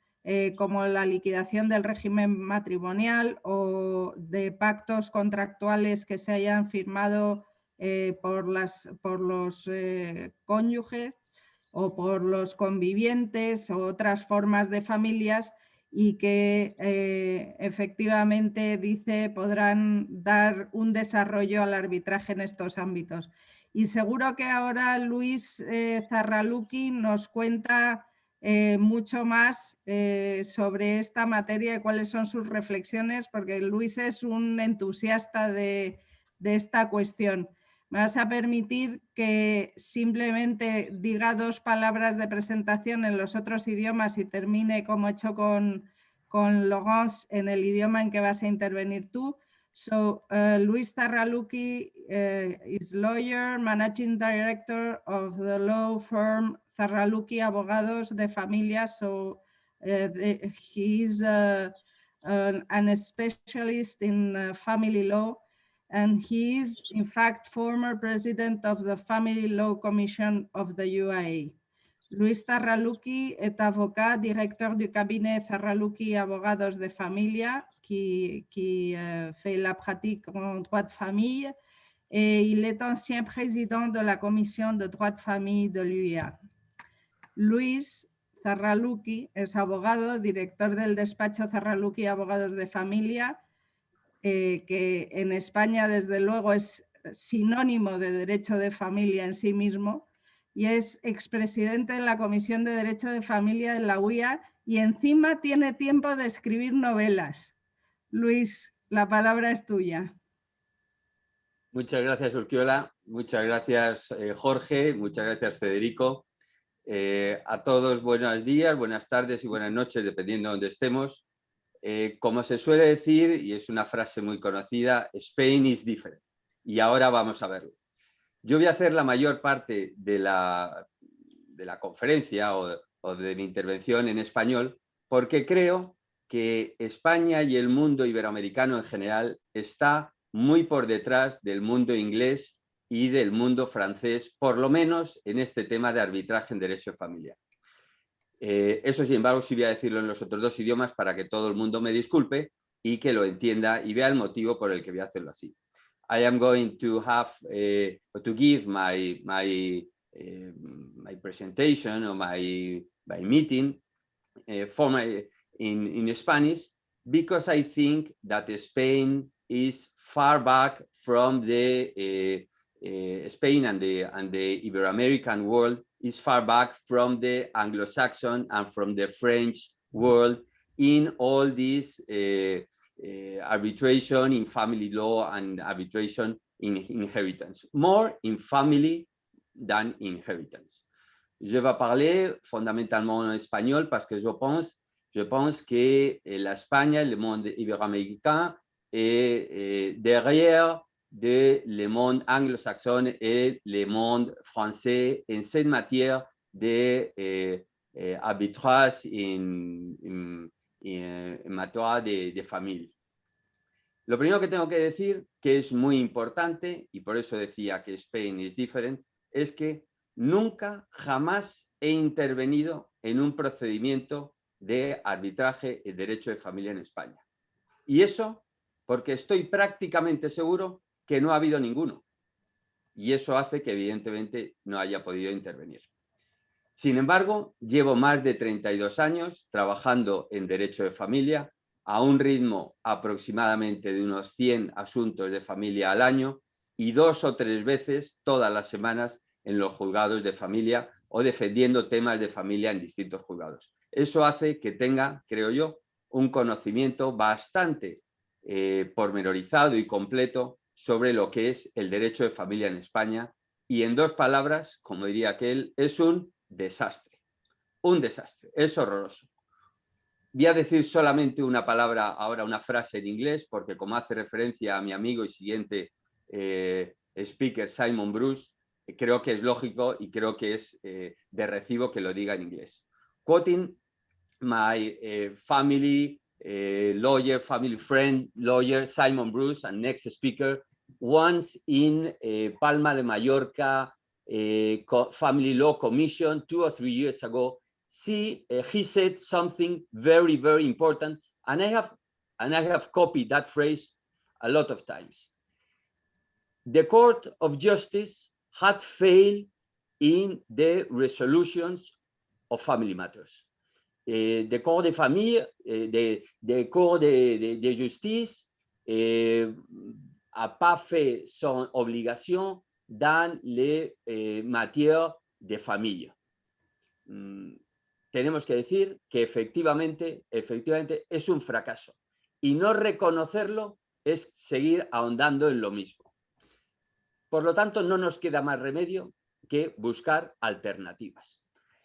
como la liquidación del régimen matrimonial o de pactos contractuales que se hayan firmado por los cónyuges o por los convivientes o otras formas de familias y que efectivamente dice podrán dar un desarrollo al arbitraje en estos ámbitos. Y seguro que ahora Luis Zarraluki nos cuenta mucho más sobre esta materia y cuáles son sus reflexiones, porque Luis es un entusiasta de esta cuestión. Me vas a permitir que simplemente diga dos palabras de presentación en los otros idiomas y termine como he hecho con Laurence en el idioma en que vas a intervenir tú. So, Luis Zarraluki is lawyer, managing director of the law firm Zarraluki Abogados de Familia. So, he is an specialist in family law. And he is, in fact, former president of the Family Law Commission of the UAE. Luis Zarraluki est avocat, directeur du cabinet Zarraluki Abogados de Familia, qui fait la pratique en droit de famille, et il est ancien président de la commission de droit de famille de l'UIA. Luis Zarraluki es abogado, director del despacho Zarraluki Abogados de Familia, que en España desde luego es sinónimo de derecho de familia en sí mismo y es expresidente de la Comisión de Derecho de Familia de la UIA y encima tiene tiempo de escribir novelas. Luis, la palabra es tuya. Muchas gracias, Urquiola. Muchas gracias, Jorge. Muchas gracias, Federico. A todos buenos días, buenas tardes y buenas noches, dependiendo de donde estemos. Como se suele decir, y es una frase muy conocida, Spain is different. Y ahora vamos a verlo. Yo voy a hacer la mayor parte de la conferencia o de mi intervención en español, porque creo que España y el mundo iberoamericano en general está muy por detrás del mundo inglés y del mundo francés, por lo menos en este tema de arbitraje en derecho familiar. Eso, sin embargo, sí voy a decirlo en los otros dos idiomas para que todo el mundo me disculpe y que lo entienda y vea el motivo por el que voy a hacerlo así. I am going to have to give my presentation or my meeting in Spanish because I think that Spain is far back from the Spain and the Ibero-American world is far back from the Anglo-Saxon and from the French world in all this arbitration in family law and arbitration in inheritance, more in family than inheritance. Je vais parler fondamentalement en espagnol parce que je pense que l'Espagne, le monde ibéro-américain est derrière le monde anglo-saxon et le monde français en cette matière d'arbitrage en materia de familia. Lo primero que tengo que decir, que es muy importante, y por eso decía que Spain is different, es que nunca, jamás he intervenido en un procedimiento de arbitraje y derecho de familia en España. Y eso porque estoy prácticamente seguro que no ha habido ninguno. Y eso hace que evidentemente no haya podido intervenir. Sin embargo, llevo más de 32 años trabajando en derecho de familia a un ritmo aproximadamente de unos 100 asuntos de familia al año y 2 o 3 veces todas las semanas en los juzgados de familia o defendiendo temas de familia en distintos juzgados. Eso hace que tenga, creo yo, un conocimiento bastante pormenorizado y completo sobre lo que es el derecho de familia en España y en 2 palabras, como diría aquel, es un desastre. Un desastre, es horroroso. Voy a decir solamente una palabra, ahora una frase en inglés, porque como hace referencia a mi amigo y siguiente speaker Simon Bruce, creo que es lógico y creo que es de recibo que lo diga en inglés. Quoting my family friend lawyer Simon Bruce, and next speaker, once in Palma de Mallorca Family Law Commission 2 or 3 years ago, he said something very, very important, and I have copied that phrase a lot of times. The Court of Justice had failed in the resolutions of family matters. The Cour de Famille, the Cour de Justice n'a pas fait son obligation dans les matières de familia. Tenemos que decir que efectivamente es un fracaso. Y no reconocerlo es seguir ahondando en lo mismo. Por lo tanto, no nos queda más remedio que buscar alternativas.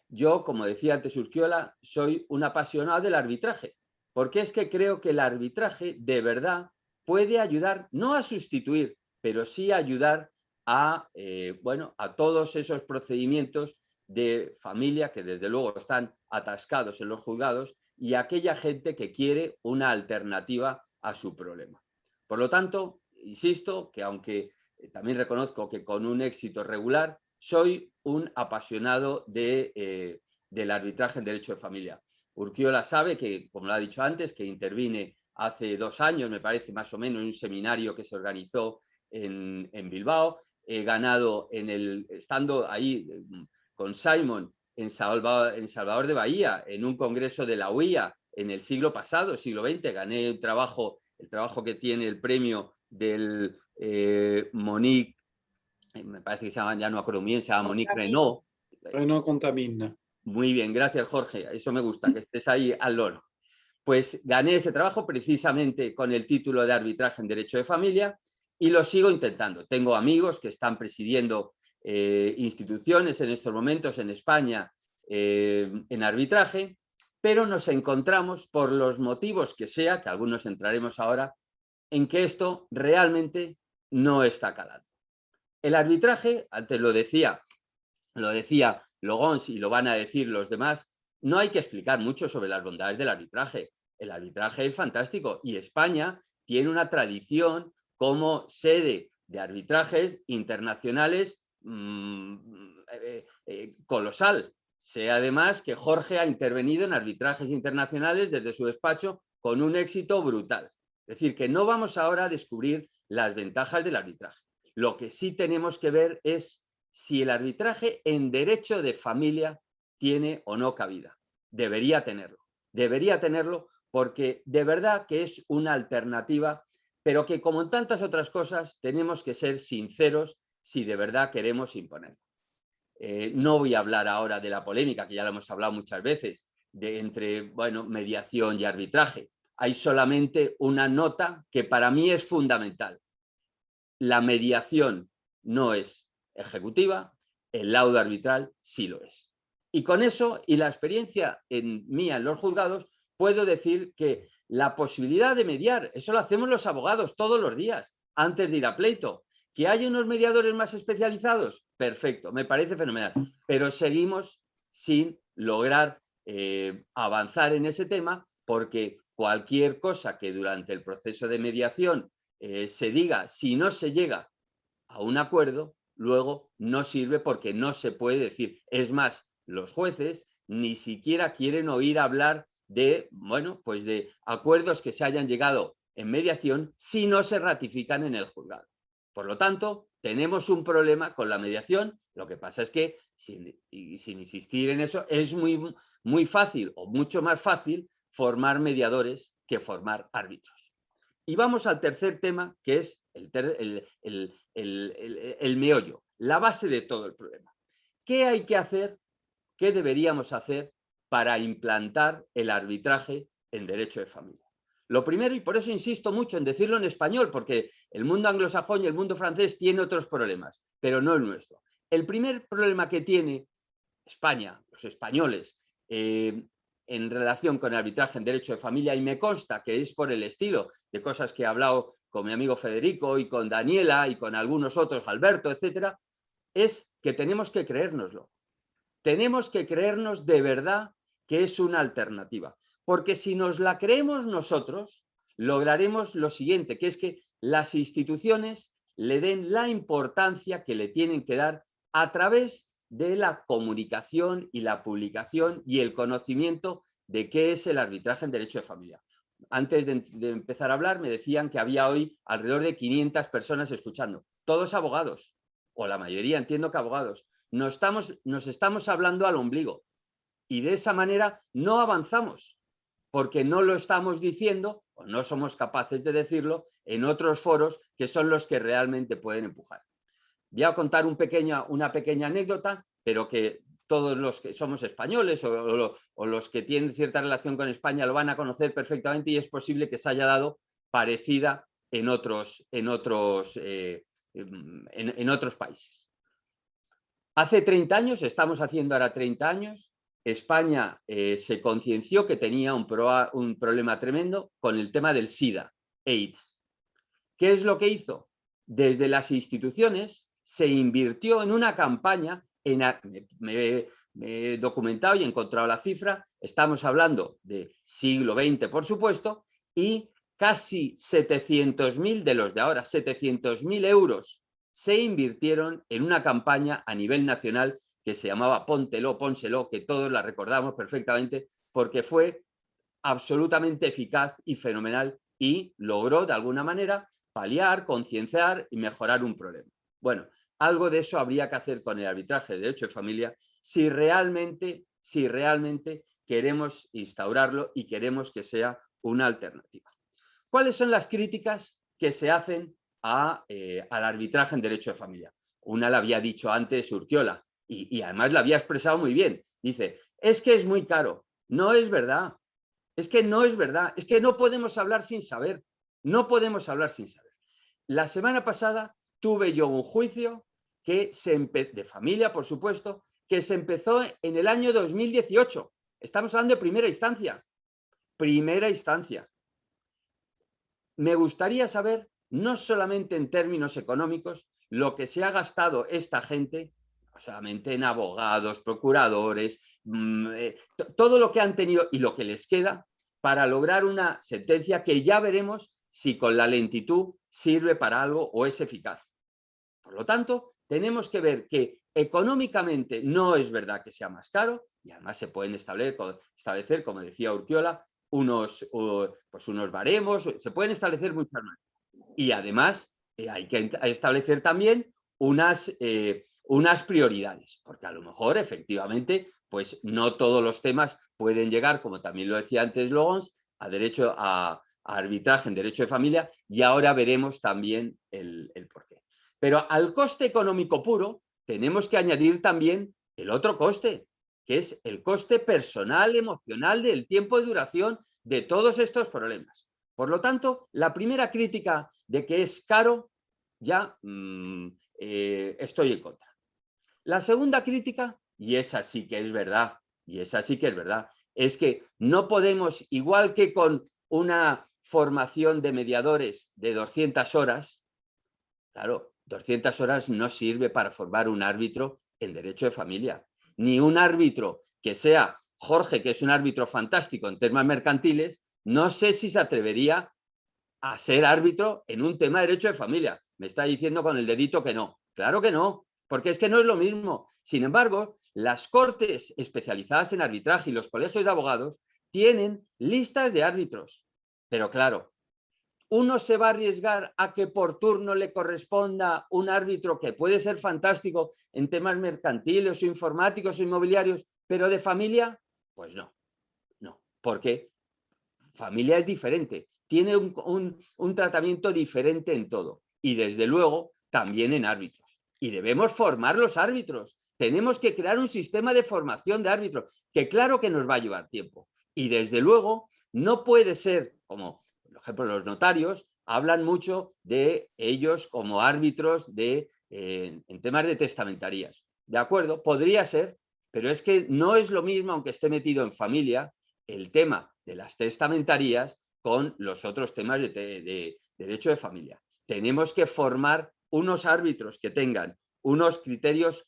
Yo, como decía antes Urquiola, soy un apasionado del arbitraje, porque es que creo que el arbitraje de verdad puede ayudar, no a sustituir, pero sí a ayudar a todos esos procedimientos de familia que desde luego están atascados en los juzgados y a aquella gente que quiere una alternativa a su problema. Por lo tanto, insisto que aunque también reconozco que con un éxito regular, soy un apasionado del arbitraje en derecho de familia. Urquiola sabe que, como lo ha dicho antes, que intervine hace 2 años, me parece más o menos, en un seminario que se organizó en Bilbao. He ganado estando ahí con Simon en Salvador de Bahía, en un congreso de la UIA en el siglo pasado, siglo XX, gané el trabajo que tiene el premio del Monique, me parece que se llama, ya no me acuerdo bien, se llama Monique Renaud. Renaud Contamine. Muy bien, gracias Jorge, eso me gusta, que estés ahí al loro. Pues gané ese trabajo precisamente con el título de arbitraje en derecho de familia y lo sigo intentando. Tengo amigos que están presidiendo instituciones en estos momentos en España en arbitraje, pero nos encontramos, por los motivos que sea, que algunos entraremos ahora, en que esto realmente no está calando. El arbitraje, antes lo decía Logons y lo van a decir los demás, no hay que explicar mucho sobre las bondades del arbitraje. El arbitraje es fantástico y España tiene una tradición como sede de arbitrajes internacionales colosal. Sé además que Jorge ha intervenido en arbitrajes internacionales desde su despacho con un éxito brutal. Es decir, que no vamos ahora a descubrir las ventajas del arbitraje. Lo que sí tenemos que ver es si el arbitraje en derecho de familia tiene o no cabida. Debería tenerlo porque de verdad que es una alternativa, pero que como en tantas otras cosas tenemos que ser sinceros si de verdad queremos imponerla. No voy a hablar ahora de la polémica, que ya lo hemos hablado muchas veces, entre bueno, mediación y arbitraje. Hay solamente una nota que para mí es fundamental. La mediación no es ejecutiva, el laudo arbitral sí lo es. Y con eso, y la experiencia mía en los juzgados, puedo decir que la posibilidad de mediar, eso lo hacemos los abogados todos los días, antes de ir a pleito. ¿Que hay unos mediadores más especializados? Perfecto, me parece fenomenal. Pero seguimos sin lograr avanzar en ese tema, porque cualquier cosa que durante el proceso de mediación se diga, si no se llega a un acuerdo, luego no sirve porque no se puede decir. Es más, los jueces ni siquiera quieren oír hablar de, bueno, pues de acuerdos que se hayan llegado en mediación si no se ratifican en el juzgado. Por lo tanto, tenemos un problema con la mediación. Lo que pasa es que, sin insistir en eso, es muy fácil o mucho más fácil formar mediadores que formar árbitros. Y vamos al tercer tema, que es el meollo, la base de todo el problema. ¿Qué hay que hacer? ¿Qué deberíamos hacer para implantar el arbitraje en derecho de familia? Lo primero, y por eso insisto mucho en decirlo en español, porque el mundo anglosajón y el mundo francés tiene otros problemas, pero no el nuestro. El primer problema que tiene España, los españoles, en relación con el arbitraje en derecho de familia, y me consta que es por el estilo de cosas que he hablado con mi amigo Federico y con Daniela y con algunos otros, Alberto, etcétera, es que tenemos que creérnoslo. Tenemos que creernos de verdad que es una alternativa. Porque si nos la creemos nosotros, lograremos lo siguiente, que es que las instituciones le den la importancia que le tienen que dar a través de la comunicación y la publicación y el conocimiento de qué es el arbitraje en derecho de familia. Antes de empezar a hablar me decían que había hoy alrededor de 500 personas escuchando, todos abogados, o la mayoría, entiendo que abogados. Nos estamos hablando al ombligo y de esa manera no avanzamos, porque no lo estamos diciendo o no somos capaces de decirlo en otros foros que son los que realmente pueden empujar. Voy a contar una pequeña anécdota, pero que todos los que somos españoles o los que tienen cierta relación con España lo van a conocer perfectamente y es posible que se haya dado parecida en otros países. Hace 30 años, estamos haciendo ahora 30 años, España se concienció que tenía un problema tremendo con el tema del SIDA, AIDS. ¿Qué es lo que hizo? Desde las instituciones se invirtió en una campaña, me he documentado y he encontrado la cifra, estamos hablando de siglo XX, por supuesto, y casi 700.000 de los de ahora, 700.000 euros se invirtieron en una campaña a nivel nacional que se llamaba Póntelo, Pónselo, que todos la recordamos perfectamente, porque fue absolutamente eficaz y fenomenal y logró de alguna manera paliar, concienciar y mejorar un problema. Bueno, algo de eso habría que hacer con el arbitraje de derecho de familia si realmente queremos instaurarlo y queremos que sea una alternativa. ¿Cuáles son las críticas que se hacen al arbitraje en derecho de familia? Una la había dicho antes Urquiola y además la había expresado muy bien. Dice, es que es muy caro. No es verdad. Es que no es verdad. Es que no podemos hablar sin saber. No podemos hablar sin saber. La semana pasada tuve yo un juicio de familia, por supuesto, que se empezó en el año 2018. Estamos hablando de primera instancia. Primera instancia. Me gustaría saber, no solamente en términos económicos, lo que se ha gastado esta gente, no solamente en abogados, procuradores, todo lo que han tenido y lo que les queda para lograr una sentencia que ya veremos si con la lentitud sirve para algo o es eficaz. Por lo tanto, tenemos que ver que económicamente no es verdad que sea más caro y además se pueden establecer, como decía Urquiola, unos baremos, se pueden establecer muchas más. Y además hay que establecer también unas prioridades, porque a lo mejor efectivamente pues no todos los temas pueden llegar, como también lo decía antes Logons, a arbitraje en derecho de familia y ahora veremos también el porqué. Pero al coste económico puro tenemos que añadir también el otro coste, que es el coste personal, emocional, del tiempo de duración de todos estos problemas. Por lo tanto, la primera crítica de que es caro, ya estoy en contra. La segunda crítica, y esa sí que es verdad, es que no podemos, igual que con una formación de mediadores de 200 horas, claro, 200 horas no sirve para formar un árbitro en derecho de familia. Ni un árbitro que sea Jorge, que es un árbitro fantástico en temas mercantiles, no sé si se atrevería a ser árbitro en un tema de derecho de familia. Me está diciendo con el dedito que no. Claro que no, porque es que no es lo mismo. Sin embargo, las cortes especializadas en arbitraje y los colegios de abogados tienen listas de árbitros. Pero claro, uno se va a arriesgar a que por turno le corresponda un árbitro que puede ser fantástico en temas mercantiles o informáticos o inmobiliarios, pero de familia, pues no, porque familia es diferente, tiene un tratamiento diferente en todo y desde luego también en árbitros. Y debemos formar los árbitros, tenemos que crear un sistema de formación de árbitros, que claro que nos va a llevar tiempo. Y desde luego no puede ser como, por ejemplo, los notarios hablan mucho de ellos como árbitros en temas de testamentarías. ¿De acuerdo? Podría ser, pero es que no es lo mismo, aunque esté metido en familia, el tema de las testamentarías con los otros temas de derecho de familia. Tenemos que formar unos árbitros que tengan unos criterios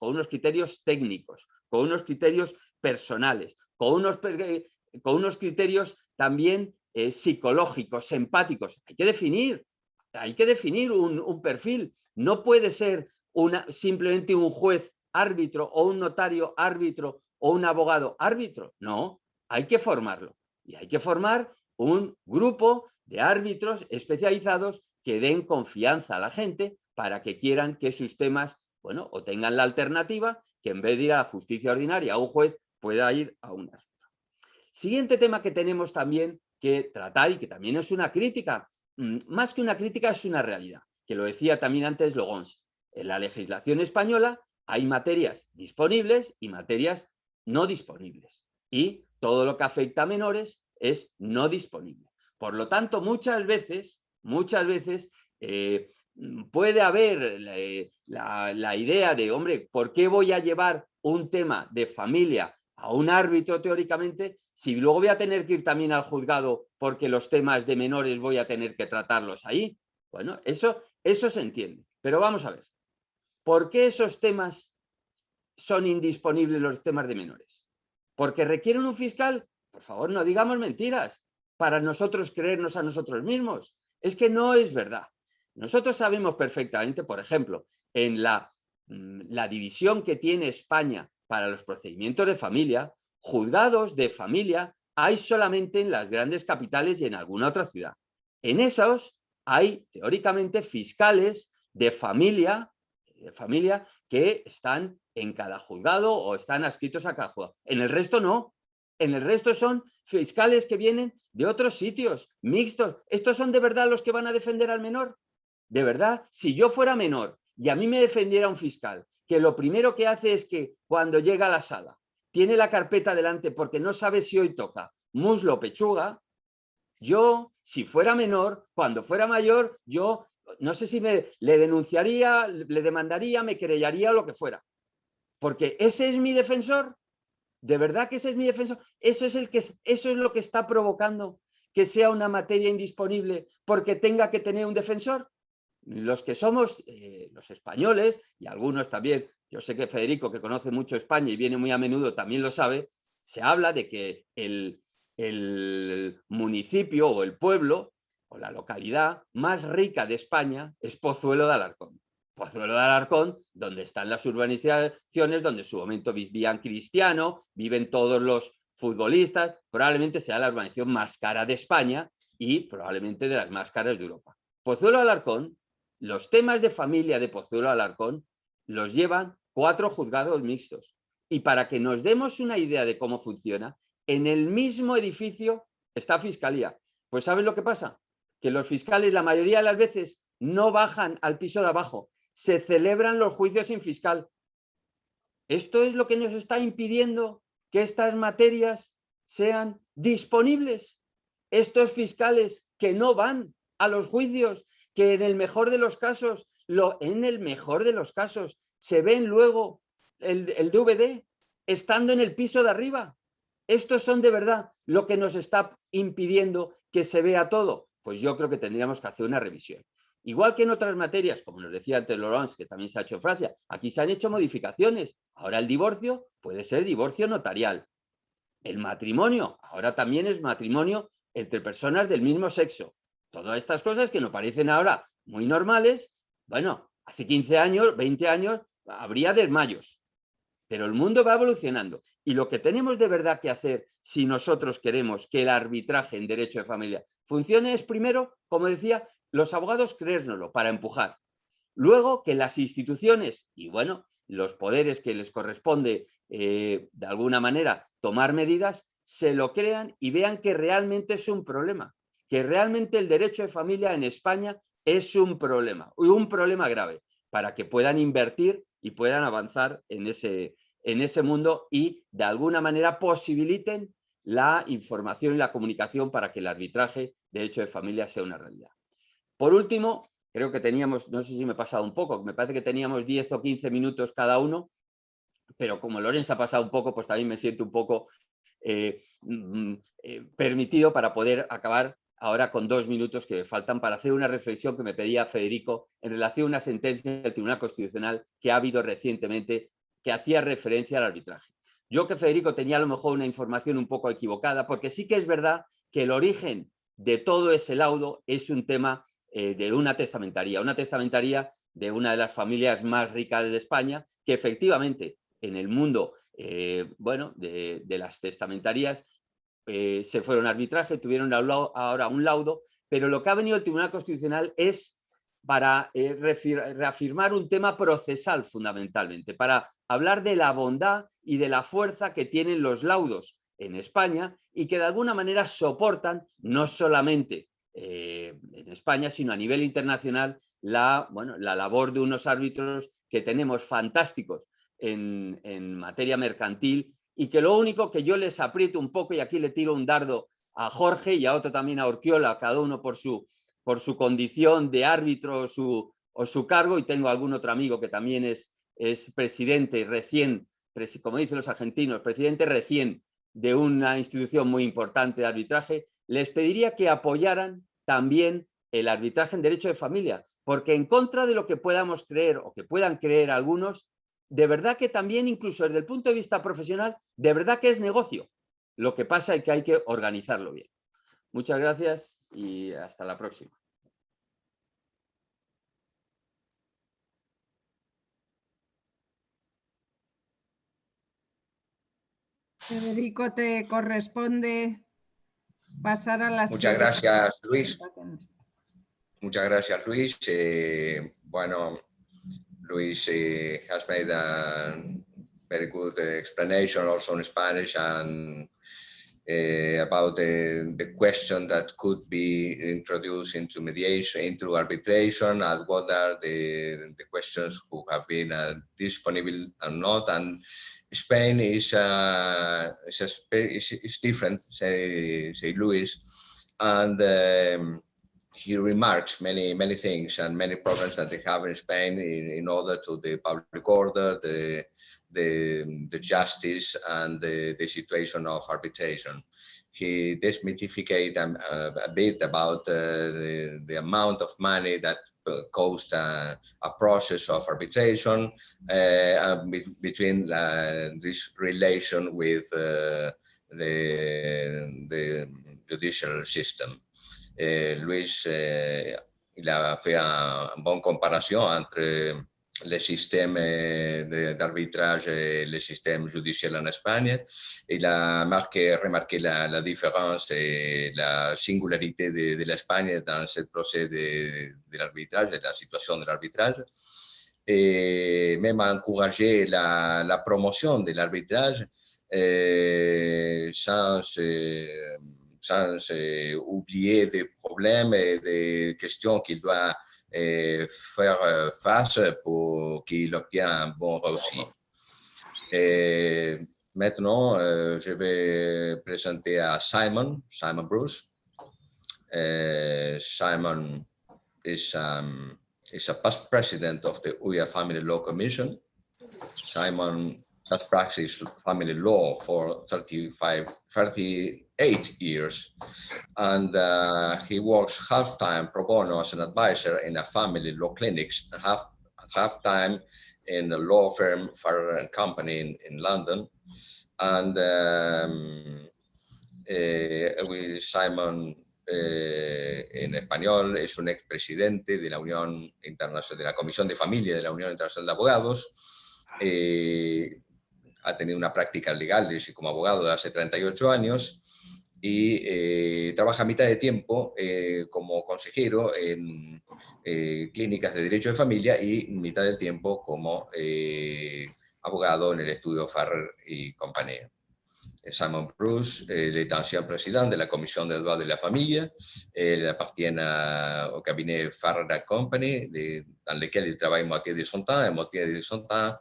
técnicos, con unos criterios personales, con unos criterios también psicológicos, empáticos. Hay que definir un perfil. No puede ser simplemente un juez árbitro o un notario árbitro o un abogado árbitro. No, hay que formarlo. Y hay que formar un grupo de árbitros especializados que den confianza a la gente para que quieran que sus temas, bueno, o tengan la alternativa que en vez de ir a la justicia ordinaria a un juez, pueda ir a un árbitro. Siguiente tema que tenemos también que tratar y que también es una crítica, más que una crítica es una realidad, que lo decía también antes Logons. En la legislación española hay materias disponibles y materias no disponibles. Y todo lo que afecta a menores es no disponible. Por lo tanto, muchas veces puede haber la idea de, hombre, ¿por qué voy a llevar un tema de familia a un árbitro teóricamente si luego voy a tener que ir también al juzgado porque los temas de menores voy a tener que tratarlos ahí? Bueno, eso se entiende. Pero vamos a ver, ¿por qué esos temas son indisponibles, los temas de menores? ¿Porque requieren un fiscal? Por favor, no digamos mentiras para nosotros creernos a nosotros mismos. Es que no es verdad. Nosotros sabemos perfectamente, por ejemplo, en la división que tiene España para los procedimientos de familia, juzgados de familia hay solamente en las grandes capitales y en alguna otra ciudad. En esos hay, teóricamente, fiscales de familia que están en cada juzgado o están adscritos a cada juzgado. En el resto no. En el resto son fiscales que vienen de otros sitios, mixtos. ¿Estos son de verdad los que van a defender al menor? De verdad, si yo fuera menor y a mí me defendiera un fiscal, que lo primero que hace es que cuando llega a la sala tiene la carpeta delante porque no sabe si hoy toca muslo o pechuga, yo, si fuera menor, cuando fuera mayor, yo no sé si le denunciaría, le demandaría, me querellaría o lo que fuera. Porque ese es mi defensor. ¿De verdad que ese es mi defensor? Eso es lo que está provocando que sea una materia indisponible porque tenga que tener un defensor. Los que somos los españoles, y algunos también, yo sé que Federico, que conoce mucho España y viene muy a menudo, también lo sabe, se habla de que el municipio o el pueblo o la localidad más rica de España es Pozuelo de Alarcón. Pozuelo de Alarcón, donde están las urbanizaciones, donde en su momento vivían cristianos, viven todos los futbolistas, probablemente sea la urbanización más cara de España y probablemente de las más caras de Europa. Pozuelo de Alarcón, los temas de familia de Pozuelo de Alarcón los llevan 4 juzgados mixtos. Y para que nos demos una idea de cómo funciona, en el mismo edificio está Fiscalía. Pues ¿sabes lo que pasa? Que los fiscales la mayoría de las veces no bajan al piso de abajo, se celebran los juicios sin fiscal. Esto es lo que nos está impidiendo que estas materias sean disponibles. Estos fiscales que no van a los juicios, que en el mejor de los casos, se ven luego el DVD estando en el piso de arriba. Estos son de verdad lo que nos está impidiendo que se vea todo. Pues yo creo que tendríamos que hacer una revisión. Igual que en otras materias, como nos decía antes Laurence, que también se ha hecho en Francia, aquí se han hecho modificaciones. Ahora el divorcio puede ser divorcio notarial. El matrimonio ahora también es matrimonio entre personas del mismo sexo. Todas estas cosas que nos parecen ahora muy normales, bueno, hace 15 años, 20 años, habría desmayos. Pero el mundo va evolucionando. Y lo que tenemos de verdad que hacer, si nosotros queremos que el arbitraje en derecho de familia funcione, es primero, como decía, los abogados creérnoslo para empujar. Luego, que las instituciones y, bueno, los poderes que les corresponde, de alguna manera, tomar medidas, se lo crean y vean que realmente es un problema. Que realmente el derecho de familia en España es un problema grave, para que puedan invertir y puedan avanzar en ese mundo y, de alguna manera, posibiliten la información y la comunicación para que el arbitraje de derecho de familia sea una realidad. Por último, creo que teníamos, no sé si me he pasado un poco, me parece que teníamos 10 o 15 minutos cada uno, pero como Laurence ha pasado un poco, pues también me siento un poco permitido para poder acabar ahora con 2 minutos que me faltan para hacer una reflexión que me pedía Federico en relación a una sentencia del Tribunal Constitucional que ha habido recientemente que hacía referencia al arbitraje. Yo que Federico tenía a lo mejor una información un poco equivocada, porque sí que es verdad que el origen de todo ese laudo es un tema de una testamentaría de una de las familias más ricas de España, que efectivamente en el mundo de las testamentarías se fueron a arbitraje, tuvieron ahora un laudo, pero lo que ha venido el Tribunal Constitucional es para reafirmar un tema procesal fundamentalmente, para hablar de la bondad y de la fuerza que tienen los laudos en España y que de alguna manera soportan no solamente en España, sino a nivel internacional la labor de unos árbitros que tenemos fantásticos en materia mercantil y que lo único que yo les aprieto un poco, y aquí le tiro un dardo a Jorge y a otro también a Urquiola, cada uno por su condición de árbitro o su cargo, y tengo algún otro amigo que también es presidente recién, como dicen los argentinos, presidente recién de una institución muy importante de arbitraje, les pediría que apoyaran también el arbitraje en derecho de familia, porque en contra de lo que podamos creer o que puedan creer algunos, de verdad que también, incluso desde el punto de vista profesional, de verdad que es negocio. Lo que pasa es que hay que organizarlo bien. Muchas gracias y hasta la próxima. Federico, te corresponde pasar a las... Muchas gracias, Luis. Muchas gracias, Luis. Bueno, Luis has made a very good explanation also in Spanish and about the question that could be introduced into mediation, into arbitration, and what are the questions who have been disponible or not. And Spain is different, say Luis, and he remarks many things and many problems that they have in Spain in order to the public order, the justice, and the situation of arbitration. He demystified a bit about the amount of money that cost a process of arbitration between this relation with the judicial system. Luis, il a fait une bonne comparaison entre le système d'arbitrage et le système judiciaire en Espagne. Il a remarqué la différence et la singularité de l'Espagne dans ce procès de l'arbitrage, de la situation de l'arbitrage. Et même encourager la promotion de l'arbitrage sans oublier des problèmes et des questions qu'il doit faire face pour qu'il obtienne un bon réussi. Maintenant, je vais présenter à Simon Bruce. Simon is a past president of the Uya Family Law Commission. Simon has practiced family law for 38 years, and he works half-time pro bono as an advisor in a family law clinics, and half-time in a law firm for a company in London. And Simon, en español, es un expresidente de la Unión Internacional, de la Comisión de Familia de la Unión Internacional de Abogados. Ha tenido una práctica legal como abogado de hace 38 años y trabaja a mitad de tiempo como consejero en clínicas de derecho de familia y mitad del tiempo como abogado en el estudio Farrer y compañía. Simon Bruce, il est ancien président de la Commission des droits de la famille. Il appartient au cabinet Farrer Company, dans lequel il travaille moitié de son temps et moitié de son temps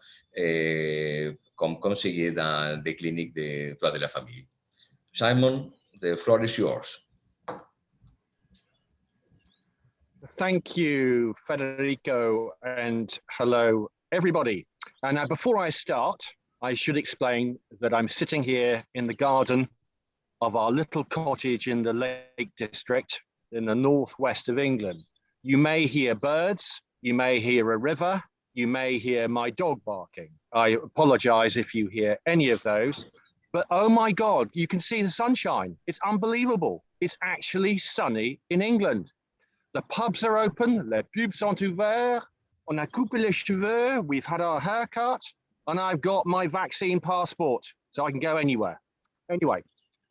comme conseiller dans des cliniques de droits de la famille. Simon, the floor is yours. Thank you, Federico, and hello, everybody. And now, before I start, I should explain that I'm sitting here in the garden of our little cottage in the Lake District in the northwest of England. You may hear birds, you may hear a river, you may hear my dog barking. I apologize if you hear any of those, but oh my God, you can see the sunshine. It's unbelievable. It's actually sunny in England. The pubs are open, les pubs sont ouverts, on a coupé les cheveux, we've had our haircut, and I've got my vaccine passport, so I can go anywhere. Anyway,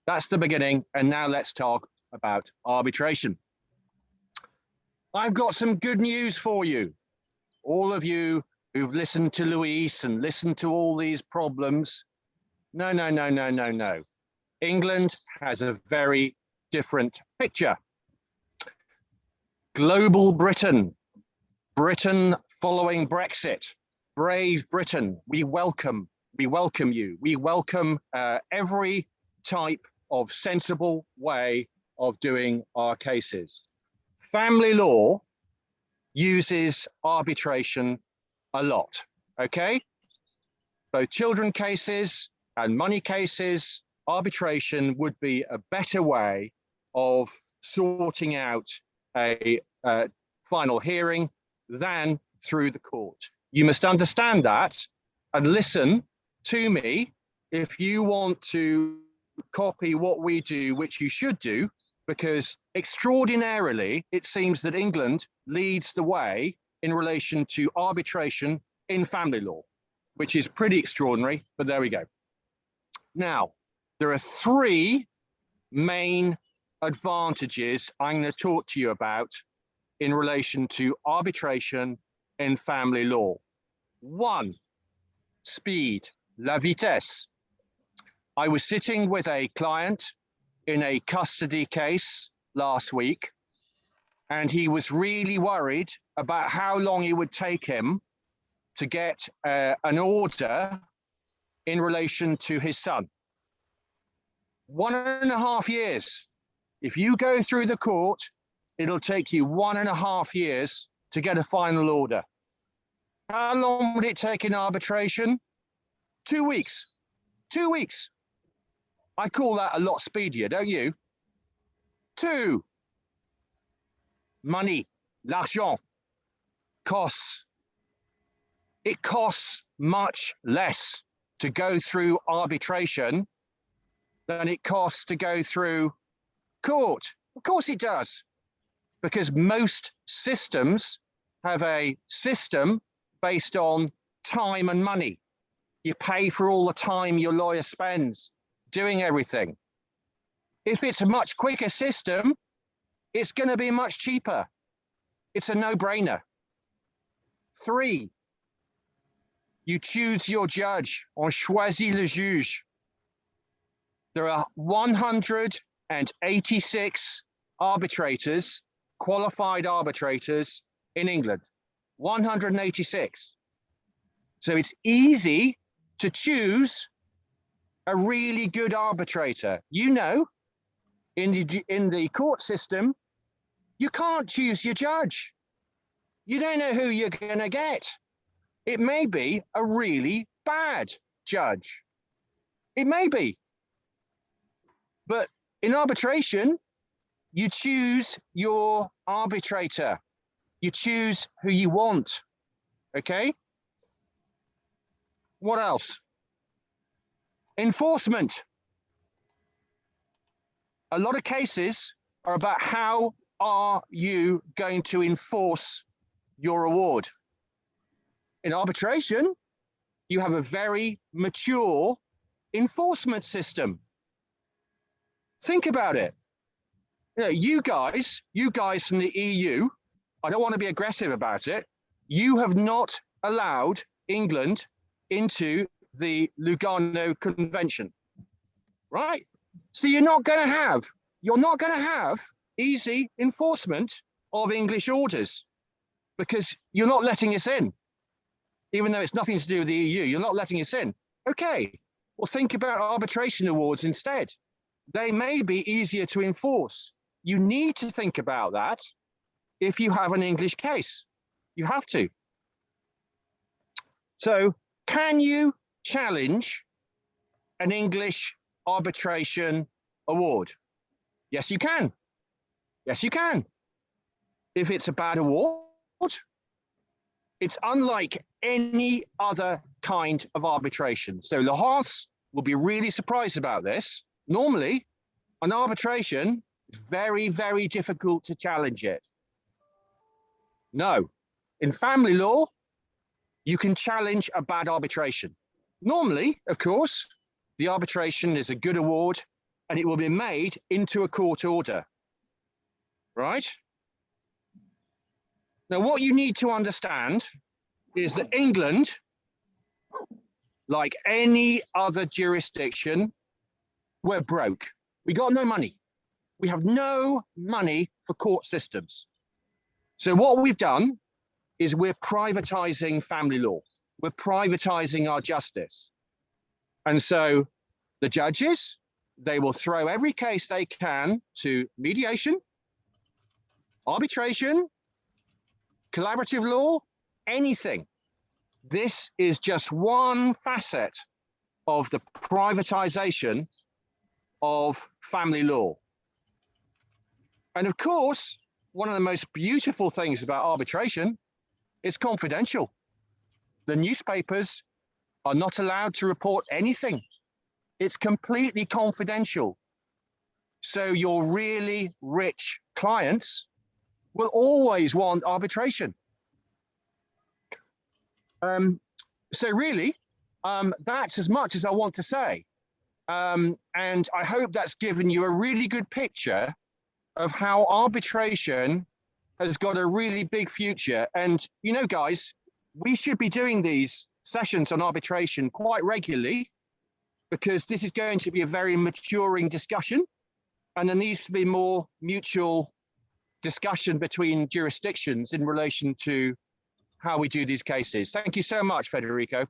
that's the beginning, and now let's talk about arbitration. I've got some good news for you. All of you who've listened to Luis and listened to all these problems, no. England has a very different picture. Global Britain following Brexit. Brave Britain, we welcome you. We welcome every type of sensible way of doing our cases. Family law uses arbitration a lot, okay? Both children cases and money cases, arbitration would be a better way of sorting out a final hearing than through the court. You must understand that and listen to me if you want to copy what we do, which you should do, because extraordinarily, it seems that England leads the way in relation to arbitration in family law, which is pretty extraordinary, but there we go. Now, there are three main advantages I'm going to talk to you about in relation to arbitration in family law. One, speed, la vitesse. I was sitting with a client in a custody case last week, and he was really worried about how long it would take him to get an order in relation to his son. 1.5 years. If you go through the court, it'll take you 1.5 years to get a final order. How long would it take in arbitration? 2 weeks. 2 weeks. I call that a lot speedier, don't you? 2, money, l'argent, costs. It costs much less to go through arbitration than it costs to go through court. Of course it does, because most systems have a system based on time and money. You pay for all the time your lawyer spends doing everything. If it's a much quicker system, it's going to be much cheaper. It's a no-brainer. 3, you choose your judge. On choisit le juge. There are 186 arbitrators, qualified arbitrators, in England, 186. So it's easy to choose a really good arbitrator. You know, in the court system, you can't choose your judge. You don't know who you're going to get. It may be a really bad judge. It may be. But in arbitration, you choose your arbitrator. You choose who you want. Okay? What else? Enforcement. A lot of cases are about how are you going to enforce your award. In arbitration, you have a very mature enforcement system. Think about it. You know, you guys from the EU, I don't want to be aggressive about it, you have not allowed England into the Lugano Convention, right? So you're not going to have easy enforcement of English orders because you're not letting us in. Even though it's nothing to do with the EU, you're not letting us in. Okay, well, think about arbitration awards instead. They may be easier to enforce. You need to think about that if you have an English case. You have to. So, can you challenge an English arbitration award? Yes, you can. Yes, you can. If it's a bad award, it's unlike any other kind of arbitration. So Laurence will be really surprised about this. Normally, an arbitration is very, very difficult to challenge it. No, in family law, you can challenge a bad arbitration. Normally, of course, the arbitration is a good award and it will be made into a court order, right? Now, what you need to understand is that England, like any other jurisdiction, we're broke. We got no money. We have no money for court systems. So what we've done is we're privatizing family law. We're privatizing our justice. And so the judges, they will throw every case they can to mediation, arbitration, collaborative law, anything. This is just one facet of the privatization of family law. And of course, one of the most beautiful things about arbitration is confidential. The newspapers are not allowed to report anything. It's completely confidential. So your really rich clients will always want arbitration. So really, that's as much as I want to say. And I hope that's given you a really good picture of how arbitration has got a really big future. And, you know, guys, we should be doing these sessions on arbitration quite regularly because this is going to be a very maturing discussion and there needs to be more mutual discussion between jurisdictions in relation to how we do these cases. Thank you so much, Federico.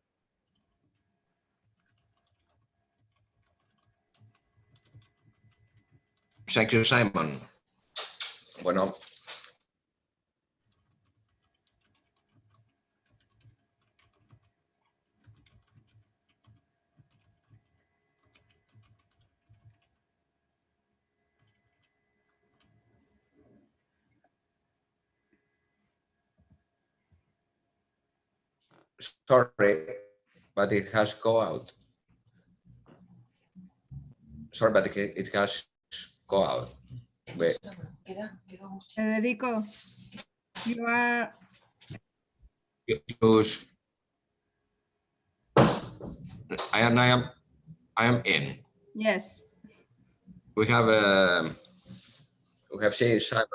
Thank you, Simon. Bueno. Sorry, but it has go out. Sorry, but it has go out. Wait. Federico, you are... Use. I am in. Yes. We have seen Simon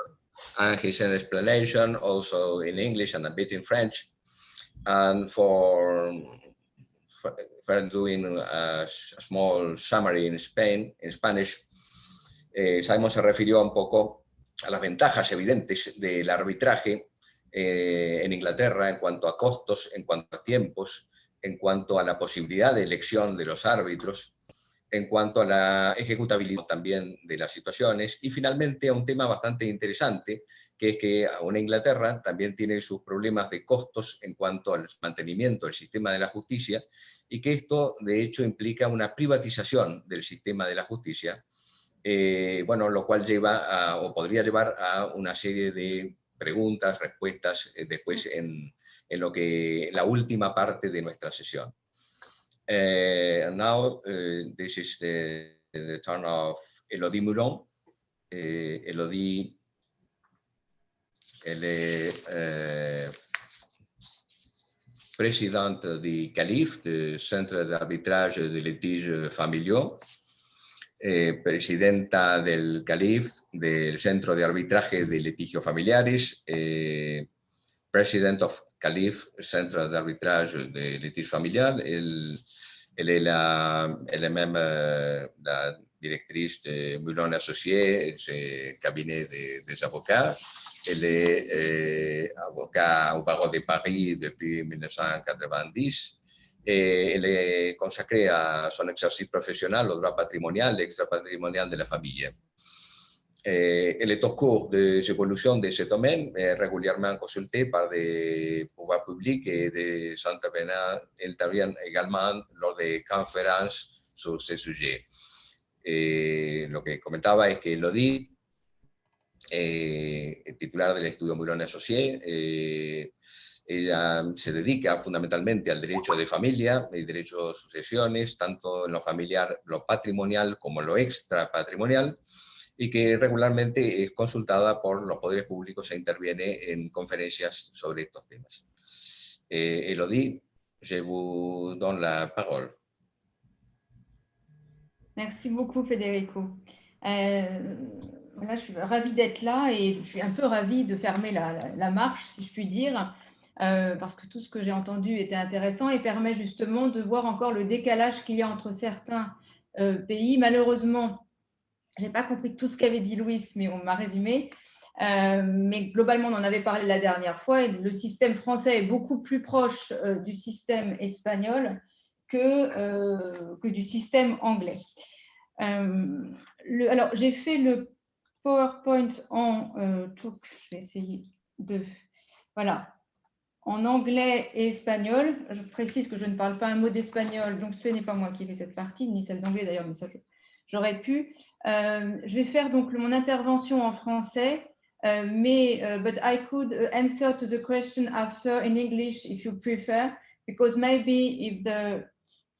and his explanation also in English and a bit in French. And for doing a small summary in Spanish, Simon se refirió un poco a las ventajas evidentes del arbitraje en Inglaterra en cuanto a costos, en cuanto a tiempos, en cuanto a la posibilidad de elección de los árbitros, en cuanto a la ejecutabilidad también de las situaciones, y finalmente a un tema bastante interesante, que es que una Inglaterra también tiene sus problemas de costos en cuanto al mantenimiento del sistema de la justicia, y que esto de hecho implica una privatización del sistema de la justicia, bueno, lo cual lleva o podría llevar a una serie de preguntas, respuestas después en lo que la última parte de nuestra sesión. And now this is the turn of Elodie Moulon. Elodie, elle est présidente du CALIF, du Centre d'arbitrage de litiges familiaux, presidenta del CALIF, del Centro de Arbitraje de Litigios Familiares, President of CALIF, Centre d'Arbitrage de Litiges Familiales. Elle est même la directrice de Moulon Associés, c'est cabinet des avocats. Elle est avocat au barreau de Paris depuis 1990. Et elle est consacrée à son exercice professionnel au droit patrimonial et extra-patrimonial de la famille. Elle est au cours des évolutions de ce domaine, régulièrement consultée par des pouvoirs publics et des intervenants. Elle intervient également lors des conférences sur ces sujets. Lo que comentaba es que Elodie, titular del estudio Moulon Associés, ella se dedica fundamentalmente al derecho de familia y derecho de sucesiones, tanto en lo familiar, lo patrimonial como lo extrapatrimonial, y que regularmente es consultada por los poderes públicos e interviene en conferencias sobre estos temas. Elodie, je vous donne la parole. Merci beaucoup, Federico. Voilà, je suis ravie d'être là et je suis un peu ravie de fermer la marche, si je puis dire, parce que tout ce que j'ai entendu était intéressant et permet justement de voir encore le décalage qu'il y a entre certains pays. Malheureusement, je n'ai pas compris tout ce qu'avait dit Louis, mais on m'a résumé. Mais globalement, on en avait parlé la dernière fois, et le système français est beaucoup plus proche du système espagnol que du système anglais. Alors, j'ai fait le PowerPoint je vais essayer de... Voilà, en anglais et espagnol. Je précise que je ne parle pas un mot d'espagnol, donc ce n'est pas moi qui ai fait cette partie, ni celle d'anglais d'ailleurs, mais ça, j'aurais pu. Je vais faire donc mon intervention en français, but I could answer to the question after in English if you prefer, because maybe if the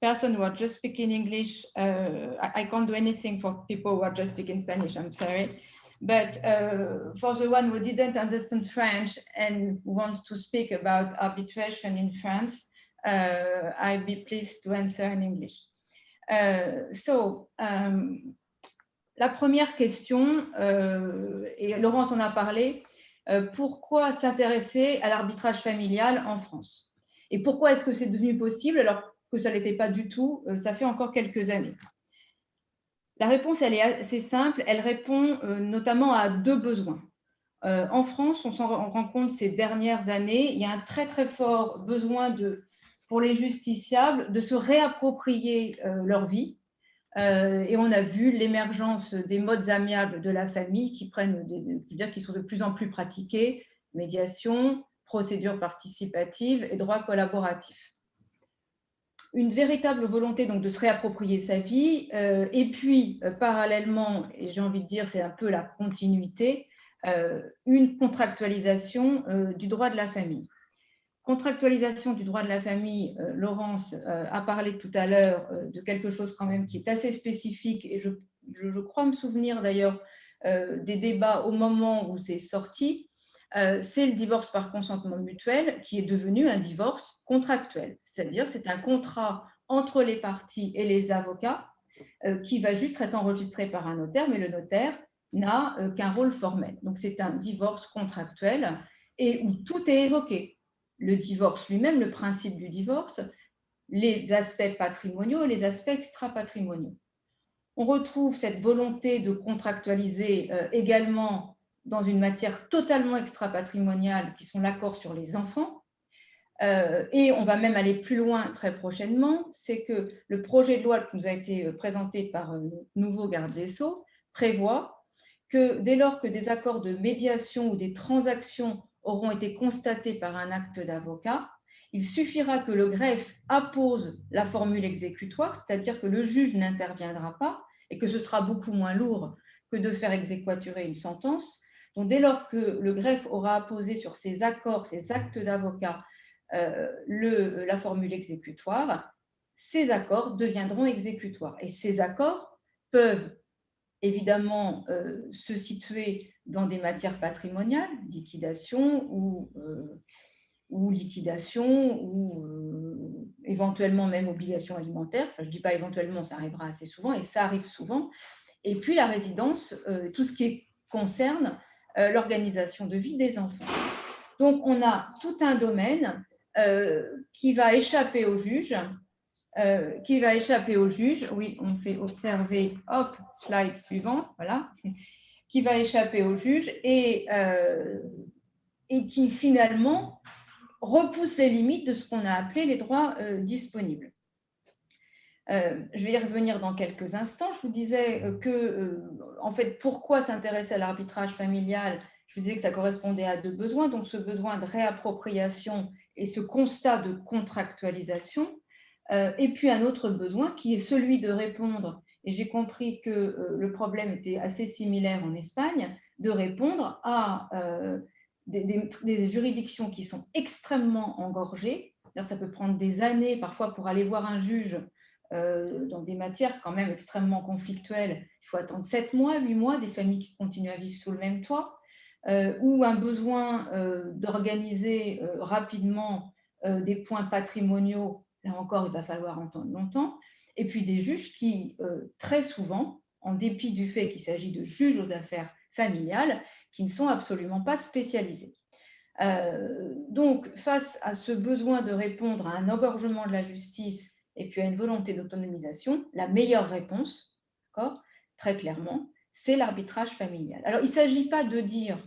person who are just speaking English, I can't do anything for people who are just speaking Spanish, I'm sorry. But for the one who didn't understand French and want to speak about arbitration in France, I'd be pleased to answer in English. La première question, et Laurence en a parlé, pourquoi s'intéresser à l'arbitrage familial en France? Et pourquoi est-ce que c'est devenu possible alors que ça ne l'était pas du tout, ça fait encore quelques années? La réponse, elle est assez simple, elle répond notamment à deux besoins. En France, on s'en rend compte ces dernières années, il y a un très très fort besoin pour les justiciables de se réapproprier leur vie. Et on a vu l'émergence des modes amiables de la famille qui qui sont de plus en plus pratiqués, médiation, procédure participative et droit collaboratif. Une véritable volonté donc de se réapproprier sa vie, et puis parallèlement, et j'ai envie de dire c'est un peu la continuité, une contractualisation du droit de la famille. Contractualisation du droit de la famille, Laurence a parlé tout à l'heure de quelque chose quand même qui est assez spécifique, et je crois me souvenir d'ailleurs des débats au moment où c'est sorti. C'est le divorce par consentement mutuel qui est devenu un divorce contractuel. C'est-à-dire c'est un contrat entre les parties et les avocats qui va juste être enregistré par un notaire, mais le notaire n'a qu'un rôle formel. Donc c'est un divorce contractuel et où tout est évoqué. Le divorce lui-même, le principe du divorce, les aspects patrimoniaux et les aspects extra-patrimoniaux. On retrouve cette volonté de contractualiser également dans une matière totalement extra-patrimoniale, qui sont l'accord sur les enfants. Et on va même aller plus loin très prochainement, c'est que le projet de loi qui nous a été présenté par le nouveau garde des Sceaux prévoit que dès lors que des accords de médiation ou des transactions auront été constatés par un acte d'avocat, il suffira que le greffe appose la formule exécutoire, c'est-à-dire que le juge n'interviendra pas et que ce sera beaucoup moins lourd que de faire exéquaturer une sentence. Donc, dès lors que le greffe aura apposé sur ces accords, ces actes d'avocat, la formule exécutoire, ces accords deviendront exécutoires. Et ces accords peuvent évidemment se situer dans des matières patrimoniales, liquidation ou éventuellement même obligation alimentaire. Enfin, je ne dis pas éventuellement, ça arrivera assez souvent et ça arrive souvent. Et puis la résidence, tout ce qui concerne l'organisation de vie des enfants. Donc on a tout un domaine qui va échapper au juge. Oui, on fait observer, hop, slide suivant, voilà, qui va échapper au juge et qui finalement repousse les limites de ce qu'on a appelé les droits disponibles. Je vais y revenir dans quelques instants. Je vous disais en fait, pourquoi s'intéresser à l'arbitrage familial? Je vous disais que ça correspondait à deux besoins, donc ce besoin de réappropriation et ce constat de contractualisation, et puis un autre besoin qui est celui de répondre, et j'ai compris que le problème était assez similaire en Espagne, de répondre à des juridictions qui sont extrêmement engorgées. Ça peut prendre des années parfois pour aller voir un juge dans des matières quand même extrêmement conflictuelles. Il faut attendre 7 mois, 8 mois, des familles qui continuent à vivre sous le même toit, ou un besoin d'organiser rapidement des points patrimoniaux. Là encore, il va falloir entendre longtemps. Et puis des juges qui, très souvent, en dépit du fait qu'il s'agit de juges aux affaires familiales, qui ne sont absolument pas spécialisés. Donc, face à ce besoin de répondre à un engorgement de la justice et puis à une volonté d'autonomisation, la meilleure réponse, très clairement, c'est l'arbitrage familial. Alors, il ne s'agit pas de dire,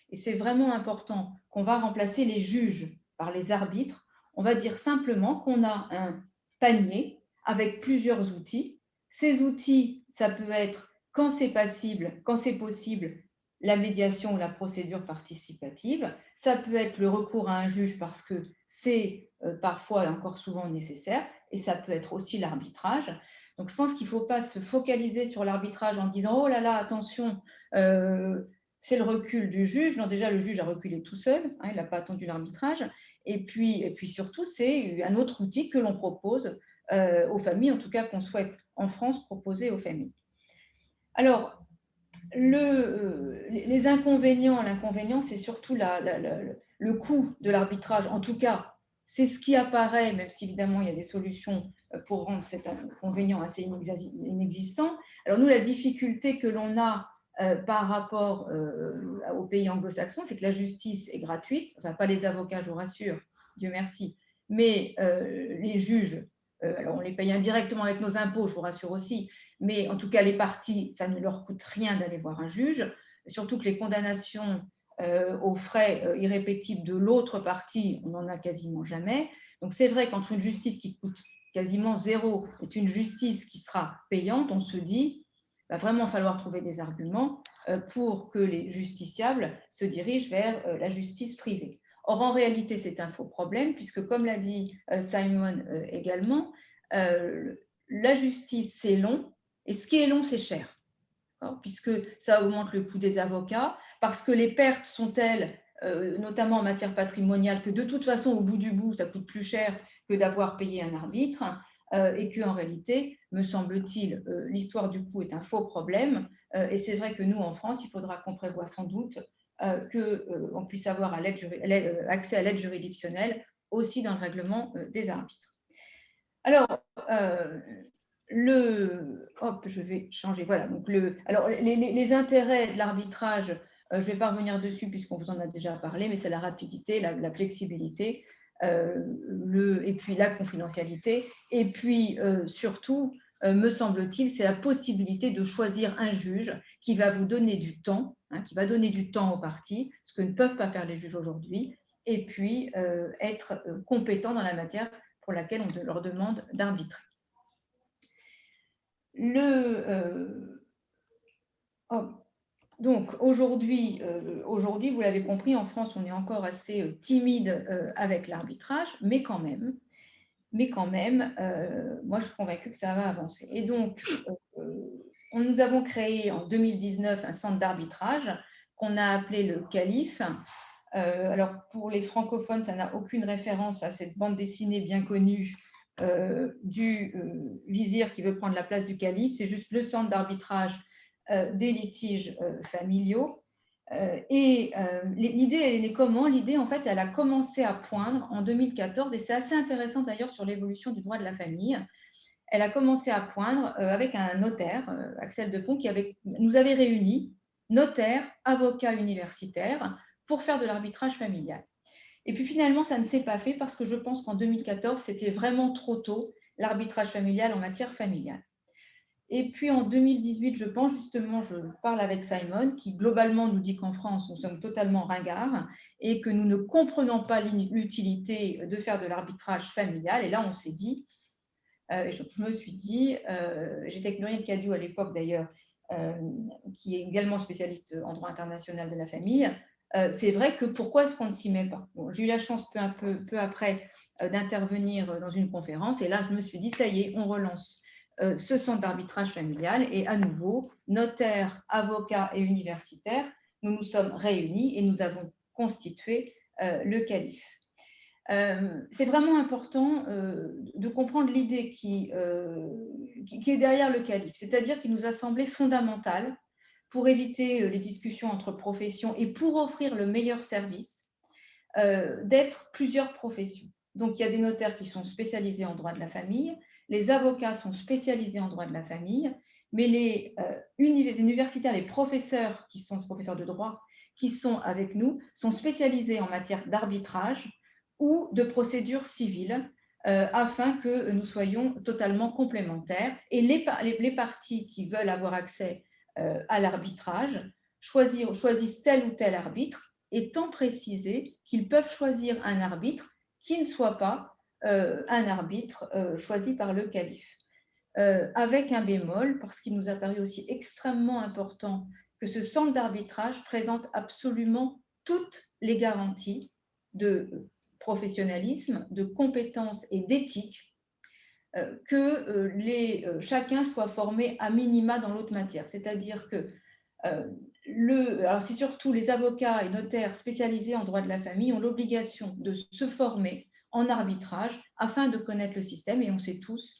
et c'est vraiment important, qu'on va remplacer les juges par les arbitres. On va dire simplement qu'on a un panier avec plusieurs outils. Ces outils, ça peut être, quand c'est possible, la médiation ou la procédure participative. Ça peut être le recours à un juge parce que c'est parfois et encore souvent nécessaire. Et ça peut être aussi l'arbitrage. Donc, je pense qu'il ne faut pas se focaliser sur l'arbitrage en disant « Oh là là, attention, c'est le recul du juge ». Non, déjà, le juge a reculé tout seul, il n'a pas attendu l'arbitrage. Et puis surtout, c'est un autre outil que l'on propose aux familles, en tout cas qu'on souhaite en France proposer aux familles. Alors, les inconvénients, l'inconvénient, c'est surtout le coût de l'arbitrage. En tout cas, c'est ce qui apparaît, même si évidemment il y a des solutions pour rendre cet inconvénient assez inexistant. Alors nous, la difficulté que l'on a par rapport aux pays anglo-saxons, c'est que la justice est gratuite, enfin pas les avocats, je vous rassure, Dieu merci, mais les juges, alors on les paye indirectement avec nos impôts, je vous rassure aussi, mais en tout cas les parties, ça ne leur coûte rien d'aller voir un juge, surtout que les condamnations aux frais irrépétibles de l'autre partie, on n'en a quasiment jamais. Donc c'est vrai qu'entre une justice qui coûte quasiment zéro et une justice qui sera payante, on se dit il va vraiment falloir trouver des arguments pour que les justiciables se dirigent vers la justice privée. Or, en réalité, c'est un faux problème, puisque comme l'a dit Simon également, la justice, c'est long, et ce qui est long, c'est cher, puisque ça augmente le coût des avocats, parce que les pertes sont telles, notamment en matière patrimoniale, que de toute façon, au bout du bout, ça coûte plus cher que d'avoir payé un arbitre, et qu'en réalité, me semble-t-il, l'histoire du coût est un faux problème, et c'est vrai que nous, en France, il faudra qu'on prévoie sans doute qu'on puisse avoir accès à l'aide juridictionnelle aussi dans le règlement des arbitres. Alors, je vais changer. Voilà. Donc alors, les intérêts de l'arbitrage, je ne vais pas revenir dessus puisqu'on vous en a déjà parlé, mais c'est la rapidité, la flexibilité, et puis la confidentialité, et puis surtout, me semble-t-il, c'est la possibilité de choisir un juge qui va vous donner du temps hein, qui va donner du temps aux parties, ce que ne peuvent pas faire les juges aujourd'hui, et puis être compétents dans la matière pour laquelle on leur demande d'arbitrer. Donc aujourd'hui, vous l'avez compris, en France, on est encore assez timide avec l'arbitrage, mais quand même, moi je suis convaincue que ça va avancer. Et donc, nous avons créé en 2019 un centre d'arbitrage qu'on a appelé le CALIF. Alors pour les francophones, ça n'a aucune référence à cette bande dessinée bien connue du vizir qui veut prendre la place du calife. C'est juste le centre d'arbitrage des litiges familiaux. L'idée, elle est née comment? L'idée, en fait, elle a commencé à poindre en 2014, et c'est assez intéressant d'ailleurs sur l'évolution du droit de la famille. Elle a commencé à poindre avec un notaire, Axel Depont, qui nous avait réunis, notaires, avocats universitaires, pour faire de l'arbitrage familial. Et puis finalement, ça ne s'est pas fait parce que je pense qu'en 2014, c'était vraiment trop tôt, l'arbitrage familial en matière familiale. Et puis en 2018, je pense justement, je parle avec Simon, qui globalement nous dit qu'en France, nous sommes totalement ringards et que nous ne comprenons pas l'utilité de faire de l'arbitrage familial. Et là, on s'est dit, je me suis dit, j'étais avec Muriel Cadieux à l'époque d'ailleurs, qui est également spécialiste en droit international de la famille. C'est vrai que pourquoi est-ce qu'on ne s'y met pas? Bon, j'ai eu la chance peu après d'intervenir dans une conférence, et là je me suis dit, ça y est, on relance ce centre d'arbitrage familial, et à nouveau, notaires, avocats et universitaires, nous nous sommes réunis et nous avons constitué le CALIF. C'est vraiment important de comprendre l'idée qui est derrière le CALIF, c'est-à-dire qu'il nous a semblé fondamental pour éviter les discussions entre professions et pour offrir le meilleur service, d'être plusieurs professions. Donc, il y a des notaires qui sont spécialisés en droit de la famille, les avocats sont spécialisés en droit de la famille, mais les universitaires, les professeurs qui sont professeurs de droit, qui sont avec nous, sont spécialisés en matière d'arbitrage ou de procédure civile, afin que nous soyons totalement complémentaires. Et les parties qui veulent avoir accès à l'arbitrage choisissent tel ou tel arbitre, étant précisé qu'ils peuvent choisir un arbitre qui ne soit pas un arbitre choisi par le CALIF. Avec un bémol, parce qu'il nous a paru aussi extrêmement important que ce centre d'arbitrage présente absolument toutes les garanties de professionnalisme, de compétences et d'éthique, que chacun soit formé à minima dans l'autre matière. C'est-à-dire que alors c'est surtout les avocats et notaires spécialisés en droit de la famille ont l'obligation de se former en arbitrage afin de connaître le système, et on s'est tous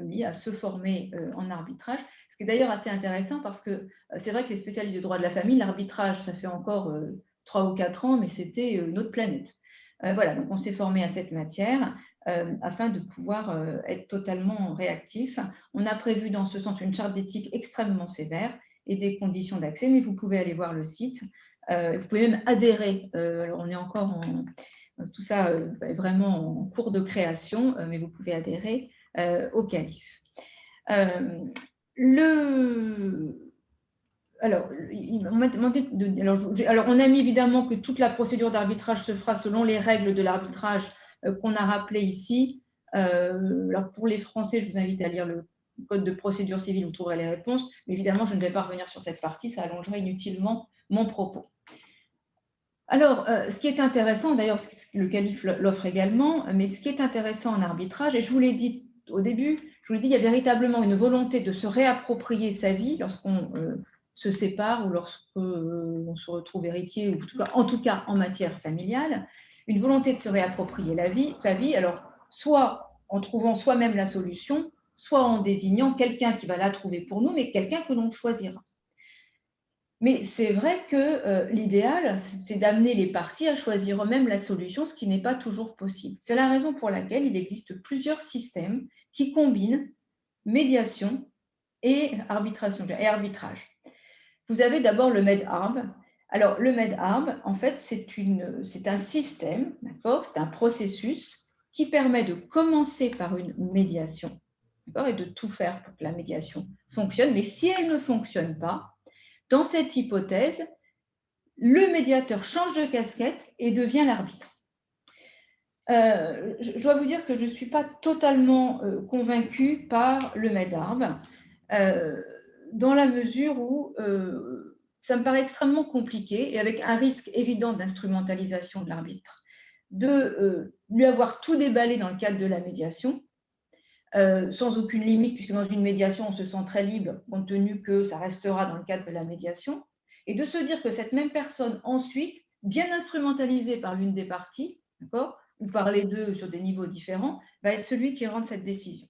mis à se former en arbitrage. Ce qui est d'ailleurs assez intéressant parce que c'est vrai que les spécialistes de droit de la famille, l'arbitrage, ça fait encore 3 ou 4 ans, mais c'était une autre planète. Voilà, donc on s'est formé à cette matière afin de pouvoir être totalement réactif. On a prévu dans ce sens une charte d'éthique extrêmement sévère et des conditions d'accès, mais vous pouvez aller voir le site. Vous pouvez même adhérer. Alors on est encore tout ça vraiment en cours de création, mais vous pouvez adhérer au CALIF. Alors, on m'a demandé alors, on a mis évidemment que toute la procédure d'arbitrage se fera selon les règles de l'arbitrage qu'on a rappelées ici. Alors, pour les Français, je vous invite à lire le Code de procédure civile, vous trouverez les réponses. Mais évidemment, je ne vais pas revenir sur cette partie, ça allongerait inutilement mon propos. Alors, ce qui est intéressant, d'ailleurs, le CALIF l'offre également, mais ce qui est intéressant en arbitrage, et je vous l'ai dit au début, je vous l'ai dit, il y a véritablement une volonté de se réapproprier sa vie lorsqu'on se sépare ou lorsqu'on se retrouve héritier, ou en tout cas en matière familiale, une volonté de se réapproprier sa vie, alors soit en trouvant soi-même la solution, soit en désignant quelqu'un qui va la trouver pour nous, mais quelqu'un que l'on choisira. Mais c'est vrai que l'idéal, c'est d'amener les parties à choisir eux-mêmes la solution, ce qui n'est pas toujours possible. C'est la raison pour laquelle il existe plusieurs systèmes qui combinent médiation et arbitrage. Vous avez d'abord le MedArb. Alors, le MedArb, en fait, c'est un système, d'accord, c'est un processus qui permet de commencer par une médiation, d'accord, et de tout faire pour que la médiation fonctionne. Mais si elle ne fonctionne pas, Dans cette hypothèse, le médiateur change de casquette et devient l'arbitre. Je dois vous dire que je ne suis pas totalement convaincue par le MedArb, dans la mesure où ça me paraît extrêmement compliqué et avec un risque évident d'instrumentalisation de l'arbitre, de lui avoir tout déballé dans le cadre de la médiation, sans aucune limite, puisque dans une médiation, on se sent très libre, compte tenu que ça restera dans le cadre de la médiation, et de se dire que cette même personne, ensuite, bien instrumentalisée par l'une des parties, d'accord, ou par les deux sur des niveaux différents, va être celui qui rend cette décision.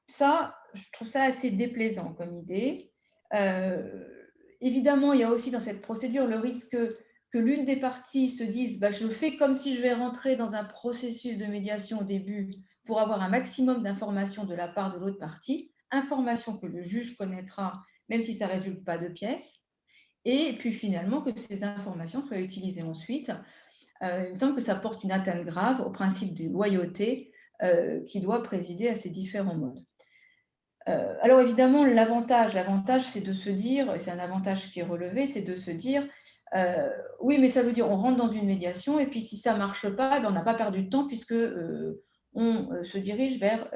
Ça, je trouve ça assez déplaisant comme idée. Évidemment, il y a aussi dans cette procédure le risque que l'une des parties se dise bah, « je fais comme si je vais rentrer dans un processus de médiation au début pour avoir un maximum d'informations de la part de l'autre partie, informations que le juge connaîtra même si ça ne résulte pas de pièces, et puis finalement que ces informations soient utilisées ensuite. Il me semble que ça porte une atteinte grave au principe de loyauté qui doit présider à ces différents modes. Alors évidemment, l'avantage, c'est de se dire, et c'est un avantage qui est relevé, c'est de se dire, oui, mais ça veut dire on rentre dans une médiation, et puis si ça ne marche pas, ben, on n'a pas perdu de temps puisque on se dirige vers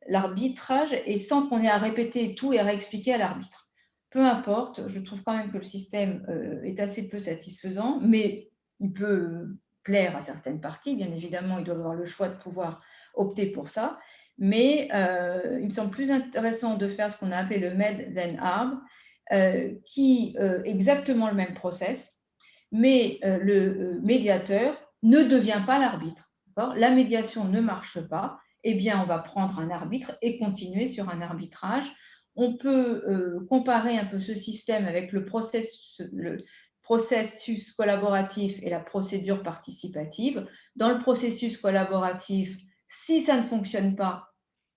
l'arbitrage et sans qu'on ait à répéter tout et à réexpliquer à l'arbitre. Peu importe, je trouve quand même que le système est assez peu satisfaisant, mais il peut plaire à certaines parties. Bien évidemment, ils doivent avoir le choix de pouvoir opter pour ça. Mais il me semble plus intéressant de faire ce qu'on a appelé le Med then Arb, qui est exactement le même process, mais le médiateur ne devient pas l'arbitre. La médiation ne marche pas, eh bien on va prendre un arbitre et continuer sur un arbitrage. On peut comparer un peu ce système avec le processus collaboratif et la procédure participative. Dans le processus collaboratif, si ça ne fonctionne pas,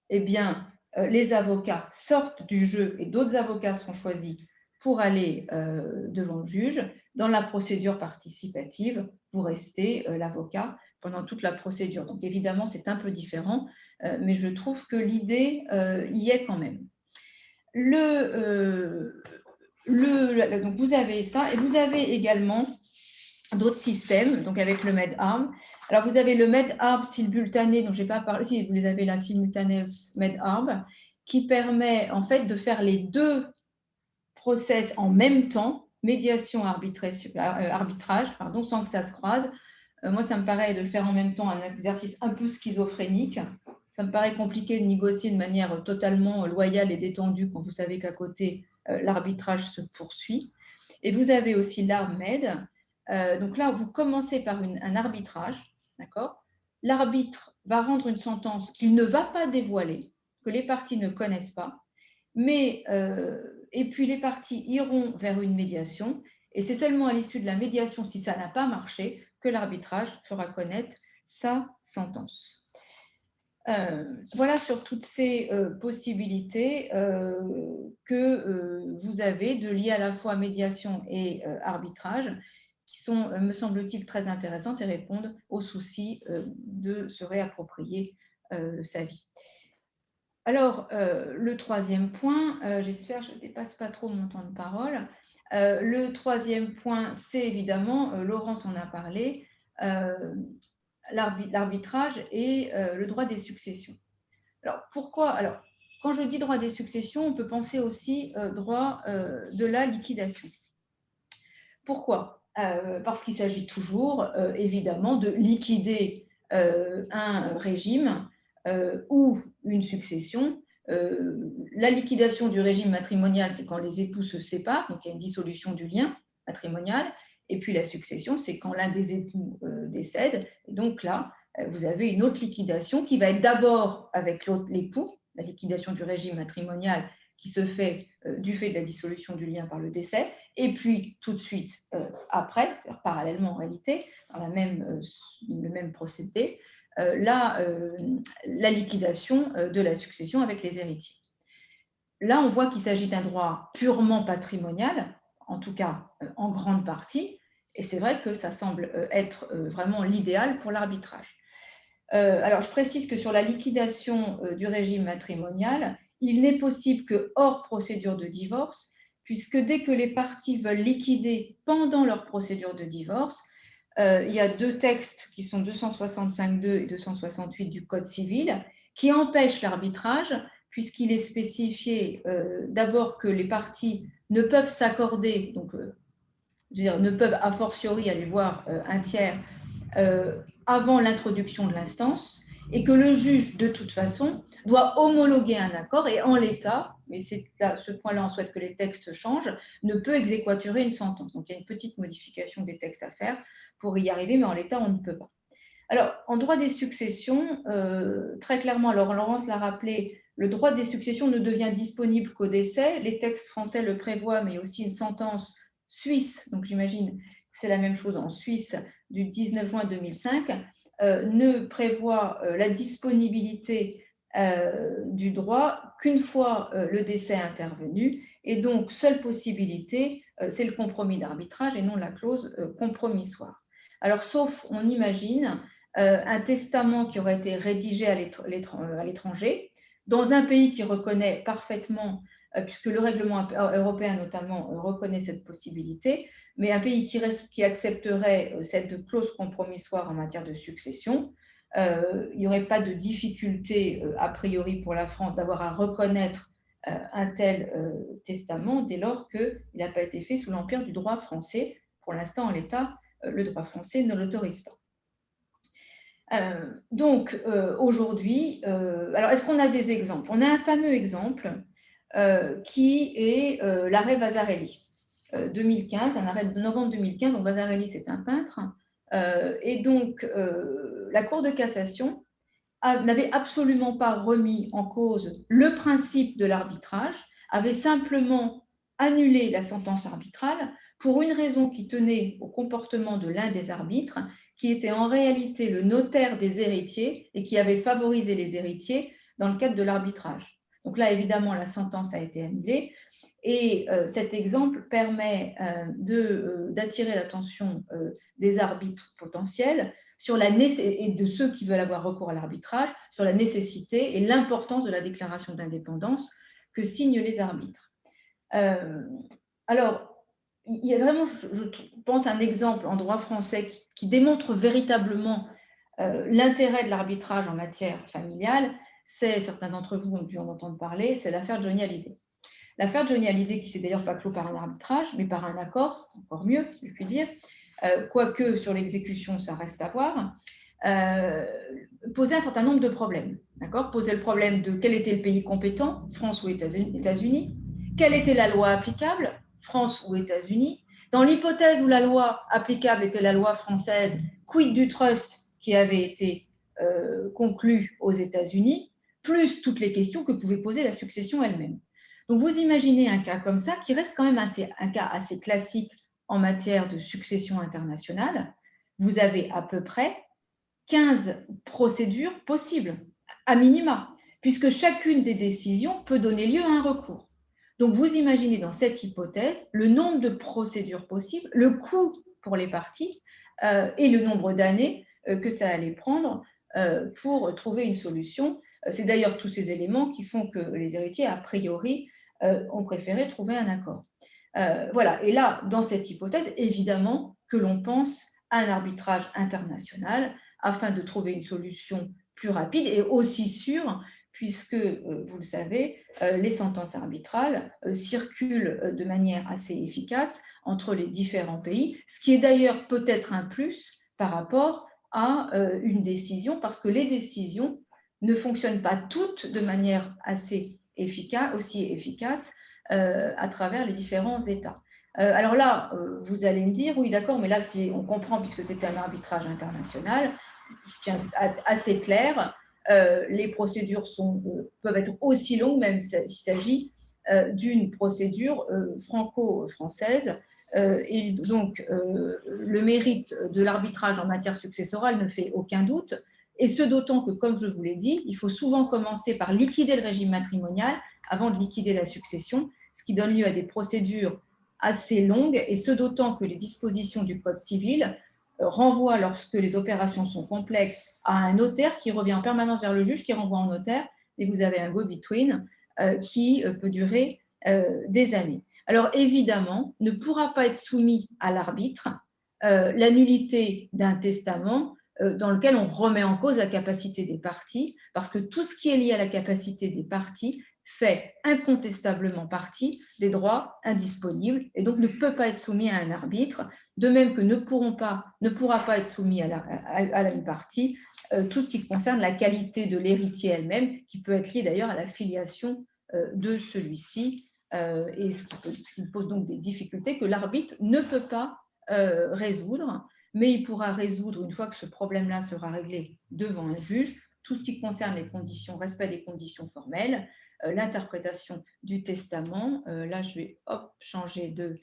eh bien, les avocats sortent du jeu et d'autres avocats sont choisis pour aller devant le juge. Dans la procédure participative, vous restez l'avocat pendant toute la procédure. Donc, évidemment, c'est un peu différent, mais je trouve que l'idée y est quand même. Donc, vous avez ça, et vous avez également d'autres systèmes, donc avec le MedArb. Alors, vous avez le MedArb simultané, dont je n'ai pas parlé, si vous les avez là, Simultaneous MedArb, qui permet en fait de faire les deux process en même temps, médiation, arbitrage, sans que ça se croise. Moi, ça me paraît de le faire en même temps un exercice un peu schizophrénique. Ça me paraît compliqué de négocier de manière totalement loyale et détendue quand vous savez qu'à côté, l'arbitrage se poursuit. Et vous avez aussi l'ARB-MED. Donc là, vous commencez par un arbitrage, d'accord ? L'arbitre va rendre une sentence qu'il ne va pas dévoiler, que les parties ne connaissent pas, mais et puis les parties iront vers une médiation, et c'est seulement à l'issue de la médiation, si ça n'a pas marché, que l'arbitrage fera connaître sa sentence. Voilà sur toutes ces possibilités que vous avez de lier à la fois médiation et arbitrage, qui sont, me semble-t-il, très intéressantes et répondent au souci de se réapproprier sa vie. Alors, le troisième point, j'espère que je ne dépasse pas trop mon temps de parole. Le troisième point, c'est évidemment, Laurence en a parlé, l'arbitrage et le droit des successions. Alors, pourquoi ? Alors, quand je dis droit des successions, on peut penser aussi droit de la liquidation. Pourquoi ? Parce qu'il s'agit toujours, évidemment, de liquider un régime ou une succession. La liquidation du régime matrimonial, c'est quand les époux se séparent, donc il y a une dissolution du lien matrimonial. Et puis la succession, c'est quand l'un des époux décède. Et donc là, vous avez une autre liquidation qui va être d'abord avec l'époux, la liquidation du régime matrimonial qui se fait du fait de la dissolution du lien par le décès, et puis tout de suite après, parallèlement en réalité, dans le même procédé, la liquidation de la succession avec les héritiers. Là, on voit qu'il s'agit d'un droit purement patrimonial, en tout cas en grande partie, et c'est vrai que ça semble être vraiment l'idéal pour l'arbitrage. Alors, je précise que sur la liquidation du régime matrimonial, il n'est possible que hors procédure de divorce puisque dès que les parties veulent liquider pendant leur procédure de divorce, il y a deux textes qui sont 265.2 et 268 du Code civil qui empêchent l'arbitrage, puisqu'il est spécifié d'abord que les parties ne peuvent s'accorder, donc ne peuvent a fortiori aller voir un tiers avant l'introduction de l'instance, et que le juge, de toute façon, doit homologuer un accord, et en l'état, mais c'est à ce point-là, on souhaite que les textes changent, ne peut exéquaturer une sentence. Donc il y a une petite modification des textes à faire pour y arriver, mais en l'état, on ne peut pas. Alors, en droit des successions, très clairement, alors Laurence l'a rappelé, le droit des successions ne devient disponible qu'au décès. Les textes français le prévoient, mais il y a aussi une sentence suisse, donc j'imagine que c'est la même chose en Suisse, du 19 juin 2005, ne prévoit la disponibilité du droit qu'une fois le décès intervenu, et donc seule possibilité, c'est le compromis d'arbitrage et non la clause compromissoire. Alors, sauf, on imagine, un testament qui aurait été rédigé à l'étranger, dans un pays qui reconnaît parfaitement, puisque le règlement européen notamment reconnaît cette possibilité, mais un pays qui accepterait cette clause compromissoire en matière de succession, il n'y aurait pas de difficulté a priori pour la France d'avoir à reconnaître un tel testament dès lors qu'il n'a pas été fait sous l'empire du droit français. Pour l'instant, en l'état, le droit français ne l'autorise pas. Donc, aujourd'hui, alors est-ce qu'on a des exemples? On a un fameux exemple qui est l'arrêt Vasarely, 2015, un arrêt de novembre 2015. Donc, Vasarely, c'est un peintre. Et donc, la Cour de cassation n'avait absolument pas remis en cause le principe de l'arbitrage, avait simplement annulé la sentence arbitrale pour une raison qui tenait au comportement de l'un des arbitres, qui était en réalité le notaire des héritiers et qui avait favorisé les héritiers dans le cadre de l'arbitrage. Donc là, évidemment, la sentence a été annulée et cet exemple permet d'attirer l'attention des arbitres potentiels sur et de ceux qui veulent avoir recours à l'arbitrage, sur la nécessité et l'importance de la déclaration d'indépendance que signent les arbitres. Alors, il y a vraiment, je pense, un exemple en droit français qui démontre véritablement l'intérêt de l'arbitrage en matière familiale. C'est, certains d'entre vous ont dû en entendre parler, c'est l'affaire Johnny Hallyday. L'affaire Johnny Hallyday qui s'est d'ailleurs pas clos par un arbitrage, mais par un accord, c'est encore mieux, si je puis dire, quoique sur l'exécution, ça reste à voir, posait un certain nombre de problèmes. Posait le problème de quel était le pays compétent, France ou États-Unis, quelle était la loi applicable, France ou États-Unis. Dans l'hypothèse où la loi applicable était la loi française, quid du trust qui avait été conclu aux États-Unis, plus toutes les questions que pouvait poser la succession elle-même. Donc vous imaginez un cas comme ça qui reste quand même un cas assez classique en matière de succession internationale. Vous avez à peu près 15 procédures possibles, à minima, puisque chacune des décisions peut donner lieu à un recours. Donc, vous imaginez dans cette hypothèse le nombre de procédures possibles, le coût pour les parties et le nombre d'années que ça allait prendre pour trouver une solution. C'est d'ailleurs tous ces éléments qui font que les héritiers, a priori, ont préféré trouver un accord. Voilà. Et là, dans cette hypothèse, évidemment que l'on pense à un arbitrage international afin de trouver une solution plus rapide et aussi sûre, puisque, vous le savez, les sentences arbitrales circulent de manière assez efficace entre les différents pays, ce qui est d'ailleurs peut-être un plus par rapport à une décision, parce que les décisions ne fonctionnent pas toutes de manière assez efficace, aussi efficace à travers les différents États. Alors là, vous allez me dire, oui, d'accord, mais là, si on comprend, puisque c'est un arbitrage international, je tiens assez clair, les procédures peuvent être aussi longues, même s'il s'agit d'une procédure franco-française. Et donc, le mérite de l'arbitrage en matière successorale ne fait aucun doute. Et ce d'autant que, comme je vous l'ai dit, il faut souvent commencer par liquider le régime matrimonial avant de liquider la succession, ce qui donne lieu à des procédures assez longues, et ce d'autant que les dispositions du Code civil renvoient, lorsque les opérations sont complexes, à un notaire qui revient en permanence vers le juge, qui renvoie en notaire, et vous avez un go-between qui peut durer des années. Alors évidemment, ne pourra pas être soumis à l'arbitre la nullité d'un testament dans lequel on remet en cause la capacité des parties, parce que tout ce qui est lié à la capacité des parties fait incontestablement partie des droits indisponibles et donc ne peut pas être soumis à un arbitre, de même que ne pourra pas être soumis à une partie tout ce qui concerne la qualité de l'héritier elle-même, qui peut être lié d'ailleurs à la filiation de celui-ci, et ce qui pose donc des difficultés que l'arbitre ne peut pas résoudre, mais il pourra résoudre, une fois que ce problème-là sera réglé devant un juge, tout ce qui concerne les conditions, respect des conditions formelles, l'interprétation du testament, là je vais changer de,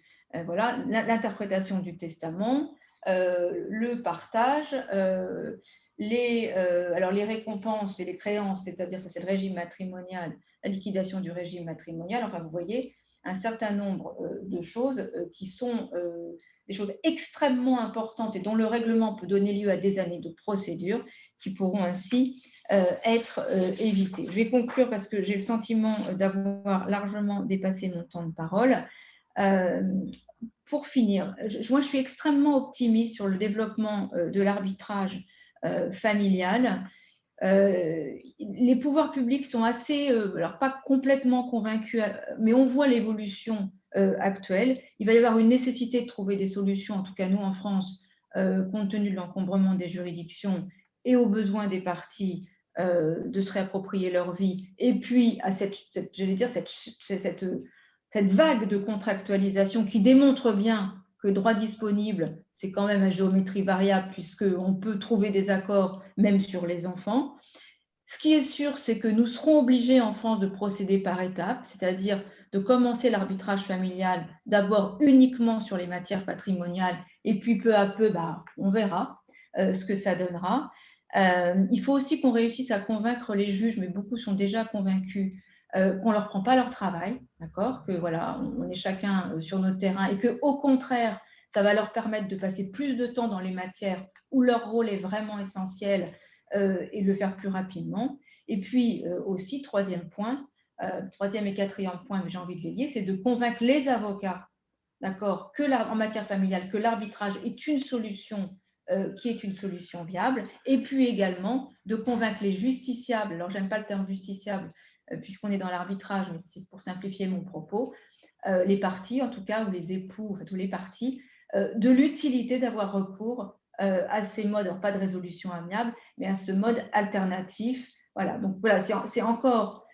voilà, l'interprétation du testament, le partage, alors les récompenses et les créances, c'est-à-dire ça c'est le régime matrimonial, la liquidation du régime matrimonial, enfin vous voyez un certain nombre de choses qui sont des choses extrêmement importantes et dont le règlement peut donner lieu à des années de procédure qui pourront ainsi être évitées. Je vais conclure parce que j'ai le sentiment d'avoir largement dépassé mon temps de parole. Pour finir, moi je suis extrêmement optimiste sur le développement de l'arbitrage familial. Les pouvoirs publics sont assez, alors pas complètement convaincus, mais on voit l'évolution actuelle. Il va y avoir une nécessité de trouver des solutions, en tout cas nous en France, compte tenu de l'encombrement des juridictions et aux besoins des parties de se réapproprier leur vie, et puis à cette vague de contractualisation qui démontre bien que droit disponible, c'est quand même à géométrie variable puisqu'on peut trouver des accords même sur les enfants. Ce qui est sûr, c'est que nous serons obligés en France de procéder par étapes, c'est-à-dire de commencer l'arbitrage familial d'abord uniquement sur les matières patrimoniales et puis peu à peu, on verra ce que ça donnera. Il faut aussi qu'on réussisse à convaincre les juges, mais beaucoup sont déjà convaincus, qu'on ne leur prend pas leur travail, d'accord, que voilà, on est chacun sur notre terrain et qu'au contraire, ça va leur permettre de passer plus de temps dans les matières où leur rôle est vraiment essentiel et de le faire plus rapidement. Et puis aussi, troisième et quatrième point, mais j'ai envie de les lier, c'est de convaincre les avocats, d'accord, en matière familiale, que l'arbitrage est une solution qui est une solution viable, et puis également de convaincre les justiciables, alors j'aime pas le terme justiciable puisqu'on est dans l'arbitrage, mais c'est pour simplifier mon propos, les parties en tout cas, ou les époux, en fait, ou les parties, de l'utilité d'avoir recours à ces modes, alors pas de résolution amiable, mais à ce mode alternatif. Voilà, donc voilà, c'est encore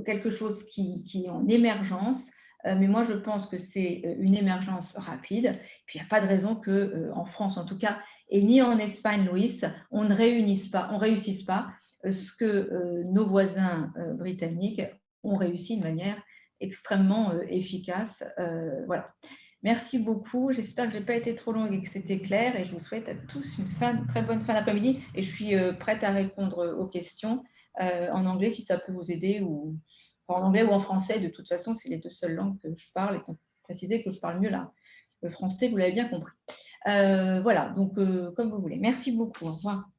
quelque chose qui est en émergence, mais moi je pense que c'est une émergence rapide. Puis il n'y a pas de raison qu'en France en tout cas, et ni en Espagne, Louis, on ne réussisse pas ce que nos voisins britanniques ont réussi de manière extrêmement efficace. Voilà. Merci beaucoup. J'espère que je n'ai pas été trop longue et que c'était clair. Et je vous souhaite à tous une très bonne fin d'après-midi. Et je suis prête à répondre aux questions en anglais si ça peut vous aider, ou en anglais ou en français. De toute façon, c'est les deux seules langues que je parle. Et préciser que je parle mieux là. Le français, vous l'avez bien compris. Voilà, donc comme vous voulez. Merci beaucoup. Au revoir.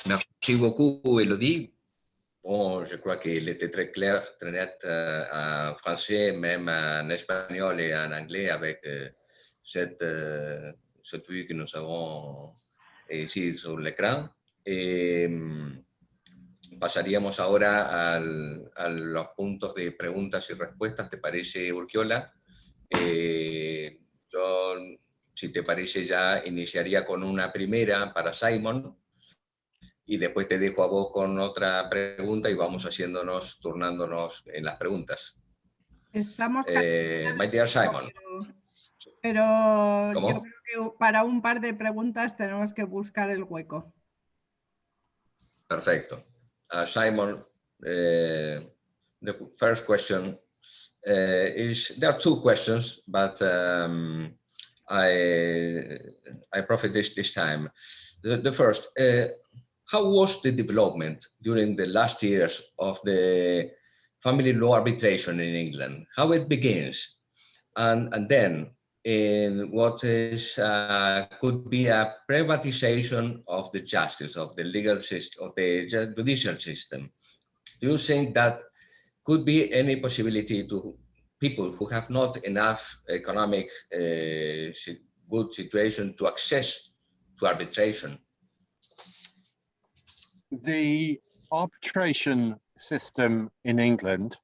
Merci beaucoup, Elodie. Bon, je crois qu'il était très clair, très net en français, même en espagnol et en anglais, avec cette vue que nous avons ici sur l'écran. Pasaríamos ahora a los puntos de preguntas y respuestas. ¿Te parece, Urquiola? Yo, si te parece, ya iniciaría con una primera para Simon. Y después te dejo a vos con otra pregunta y vamos turnándonos en las preguntas. Estamos my dear Simon. Pero ¿Cómo? yo creo que para un par de preguntas tenemos que buscar el hueco. Perfecto. Simon, the first question is, there are two questions, but I profit this time. The first, how was the development during the last years of the family law arbitration in England? How it begins, and then in what is could be a privatization of the justice, of the legal system, of the judicial system? Do you think that could be any possibility to people who have not enough economic good situation to access to arbitration? The arbitration system in England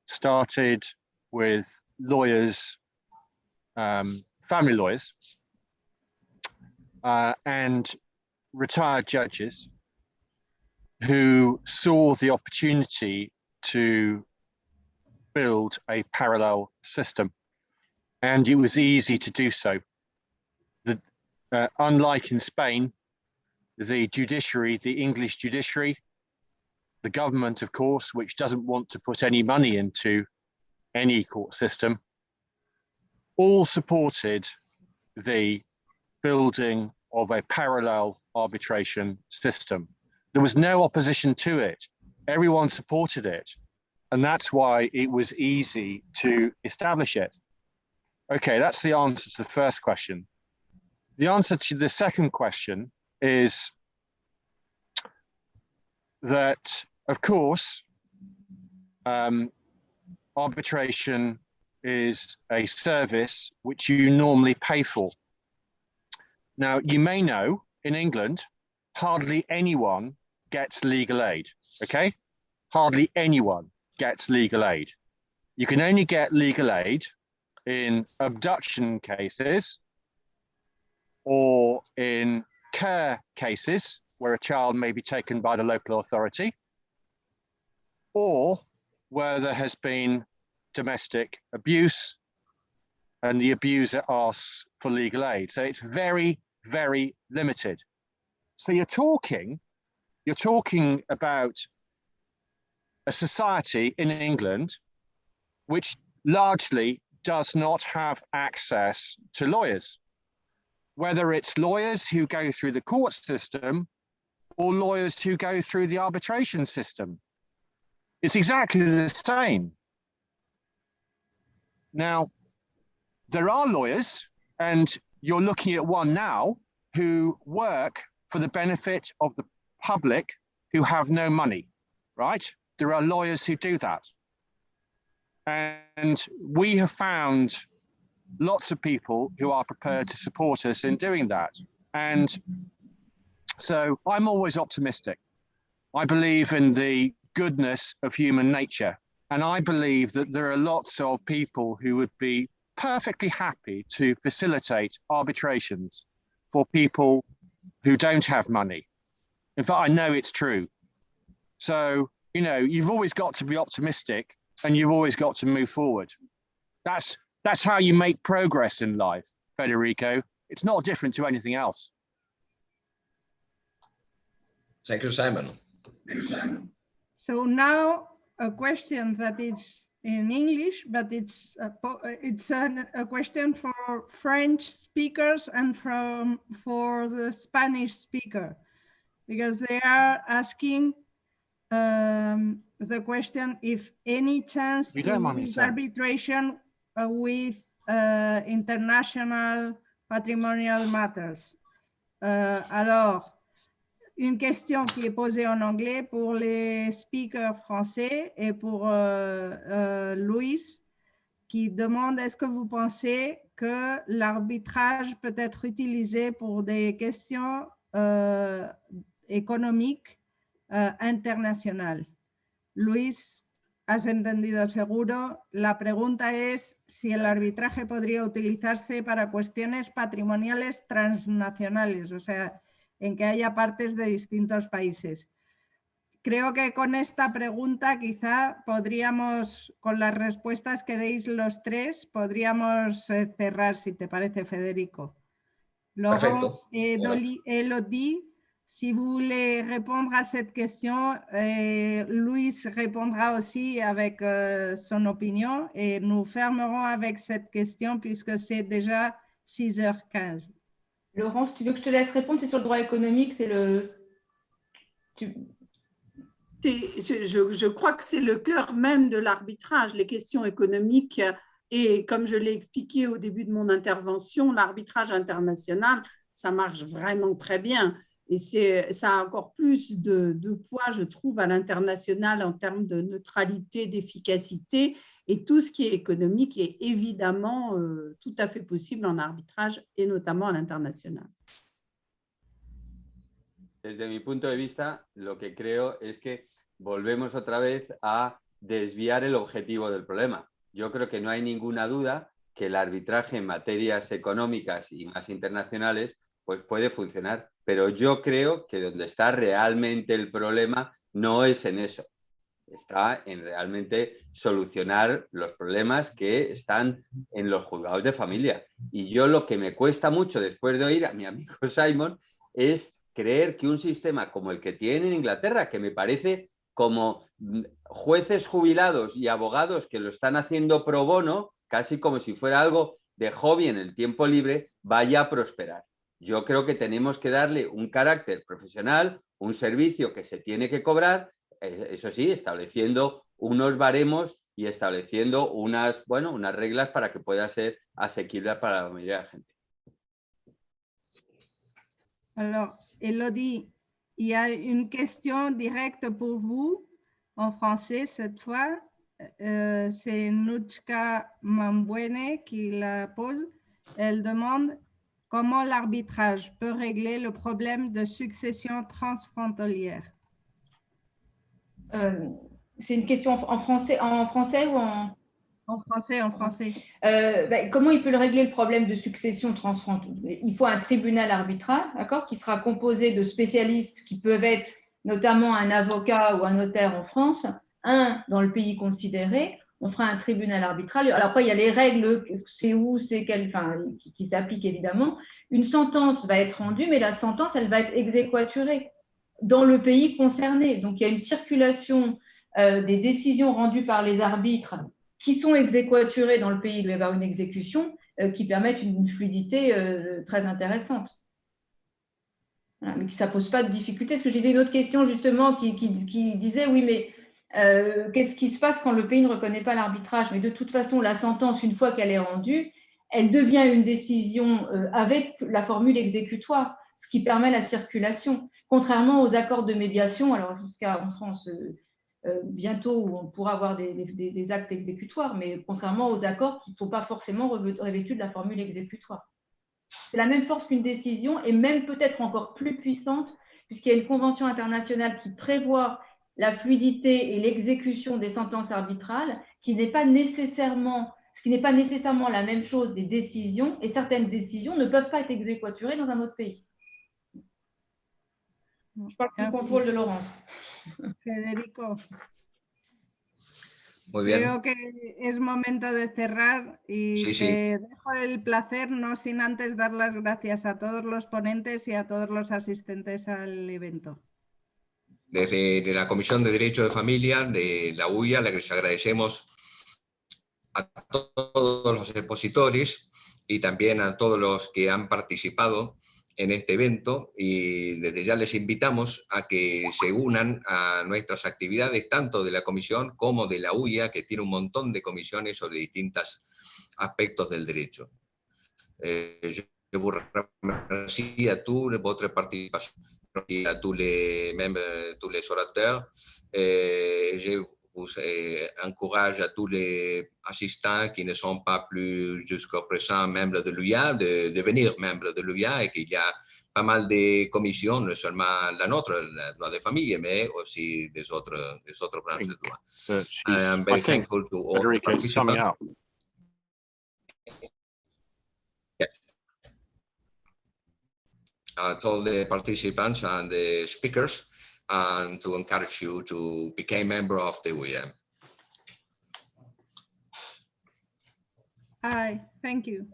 started with lawyers, family lawyers, and retired judges who saw the opportunity to build a parallel system, and it was easy to do so. Unlike in Spain, the judiciary, the English judiciary, the government, of course, which doesn't want to put any money into any court system, all supported the building of a parallel arbitration system. There was no opposition to it. Everyone supported it. And that's why it was easy to establish it. Okay, that's the answer to the first question. The answer to the second question is that, of course, arbitration is a service which you normally pay for. Now, you may know in England, hardly anyone gets legal aid, okay? Hardly anyone gets legal aid. You can only get legal aid in abduction cases or in care cases where a child may be taken by the local authority, or where there has been domestic abuse and the abuser asks for legal aid. So it's very, very limited. So you're talking about a society in England which largely does not have access to lawyers, whether it's lawyers who go through the court system or lawyers who go through the arbitration system. It's exactly the same. Now, there are lawyers, and you're looking at one now, who work for the benefit of the public who have no money, right? There are lawyers who do that. And we have found lots of people who are prepared to support us in doing that. And so I'm always optimistic. I believe in the goodness of human nature. And I believe that there are lots of people who would be perfectly happy to facilitate arbitrations for people who don't have money. In fact, I know it's true. So, you know, you've always got to be optimistic and you've always got to move forward. That's how you make progress in life, Federico. It's not different to anything else. Thank you, Simon. So now a question that is in English, but it's a question for French speakers and for the Spanish speaker, because they are asking the question if any chance to use arbitration with international patrimonial matters. Alors, une question qui est posée en anglais pour les speakers français et pour Luis, qui demande est-ce que vous pensez que l'arbitrage peut être utilisé pour des questions économiques internacionales? Luis, has entendido seguro. La pregunta es si el arbitraje podría utilizarse para cuestiones patrimoniales transnacionales, o sea, en que haya partes de distintos países. Creo que con esta pregunta quizá podríamos, con las respuestas que deis los tres, podríamos cerrar, si te parece, Federico. Laurence et Elodie, si vous voulez répondre à cette question, Luis répondra aussi avec son opinion et nous fermerons avec cette question puisque c'est déjà 6h15. Laurence, tu veux que je te laisse répondre? C'est sur le droit économique, c'est le... Je crois que c'est le cœur même de l'arbitrage, les questions économiques. Et comme je l'ai expliqué au début de mon intervention, l'arbitrage international, ça marche vraiment très bien. Et ça a encore plus de poids, je trouve, à l'international en termes de neutralité, d'efficacité. Et tout ce qui est économique est évidemment tout à fait possible en arbitrage et notamment à l'international. Desde mi punto de vista, lo que creo es que volvemos otra vez a desviar el objetivo del problema. Yo creo que no hay ninguna duda que el arbitraje en materias económicas y más internacionales pues puede funcionar, pero yo creo que donde está realmente el problema no es en eso, está en realmente solucionar los problemas que están en los juzgados de familia. Y yo lo que me cuesta mucho después de oír a mi amigo Simon es creer que un sistema como el que tiene en Inglaterra, que me parece como jueces jubilados y abogados que lo están haciendo pro bono, casi como si fuera algo de hobby en el tiempo libre, vaya a prosperar. Yo creo que tenemos que darle un carácter profesional, un servicio que se tiene que cobrar, eso sí, estableciendo unos baremos y estableciendo unas reglas para que pueda ser asequible para la mayoría de la gente. Alors, Elodie, il y a une question directe pour vous, en français cette fois. C'est Nuchka Mambuene qui la pose. Elle demande comment l'arbitrage peut régler le problème de succession transfrontalière. C'est une question en français ou en… En français, en français. Comment il peut régler le problème de succession transfrontalière? Il faut un tribunal arbitral, d'accord, qui sera composé de spécialistes qui peuvent être notamment un avocat ou un notaire en France, un dans le pays considéré. On fera un tribunal arbitral. Alors après, il y a les règles, c'est où, c'est quel, qui s'appliquent évidemment. Une sentence va être rendue, mais la sentence, elle va être exéquaturée dans le pays concerné. Donc, il y a une circulation des décisions rendues par les arbitres qui sont exéquaturées dans le pays où il doit y avoir une exécution, qui permettent une fluidité très intéressante. Voilà, mais ça ne pose pas de difficulté. Parce que je disais une autre question justement qui disait, oui, mais qu'est-ce qui se passe quand le pays ne reconnaît pas l'arbitrage? Mais de toute façon, la sentence, une fois qu'elle est rendue, elle devient une décision avec la formule exécutoire, ce qui permet la circulation. Contrairement aux accords de médiation, alors jusqu'à en France, bientôt où on pourra avoir des actes exécutoires, mais contrairement aux accords qui ne sont pas forcément revêtus de la formule exécutoire. C'est la même force qu'une décision et même peut-être encore plus puissante puisqu'il y a une convention internationale qui prévoit la fluidité et l'exécution des sentences arbitrales ce qui n'est pas nécessairement la même chose des décisions et certaines décisions ne peuvent pas être exéquaturées dans un autre pays. Je parle du contrôle de Laurence. Federico. Muy bien. Creo que es momento de cerrar y te dejo el placer, no sin antes dar las gracias a todos los ponentes y a todos los asistentes al evento. Desde la Comisión de Derecho de Familia de la UIA les agradecemos a todos los expositores y también a todos los que han participado en este evento y desde ya les invitamos a que se unan a nuestras actividades tanto de la comisión como de la UIA que tiene un montón de comisiones sobre distintos aspectos del derecho. Je vous remercie à tous de votre participation et à tous les orateurs. Je vous encourage à tous les assistants qui ne sont pas plus jusqu'à présent membres de l'UIA de devenir membres de l'UIA et qu'il y a pas mal de commissions, non seulement la nôtre, la loi de famille, mais aussi des autres branches de loi. I'm very thankful to all the participants. To all the participants and the speakers, and to encourage you to become a member of the UIA. Hi, thank you.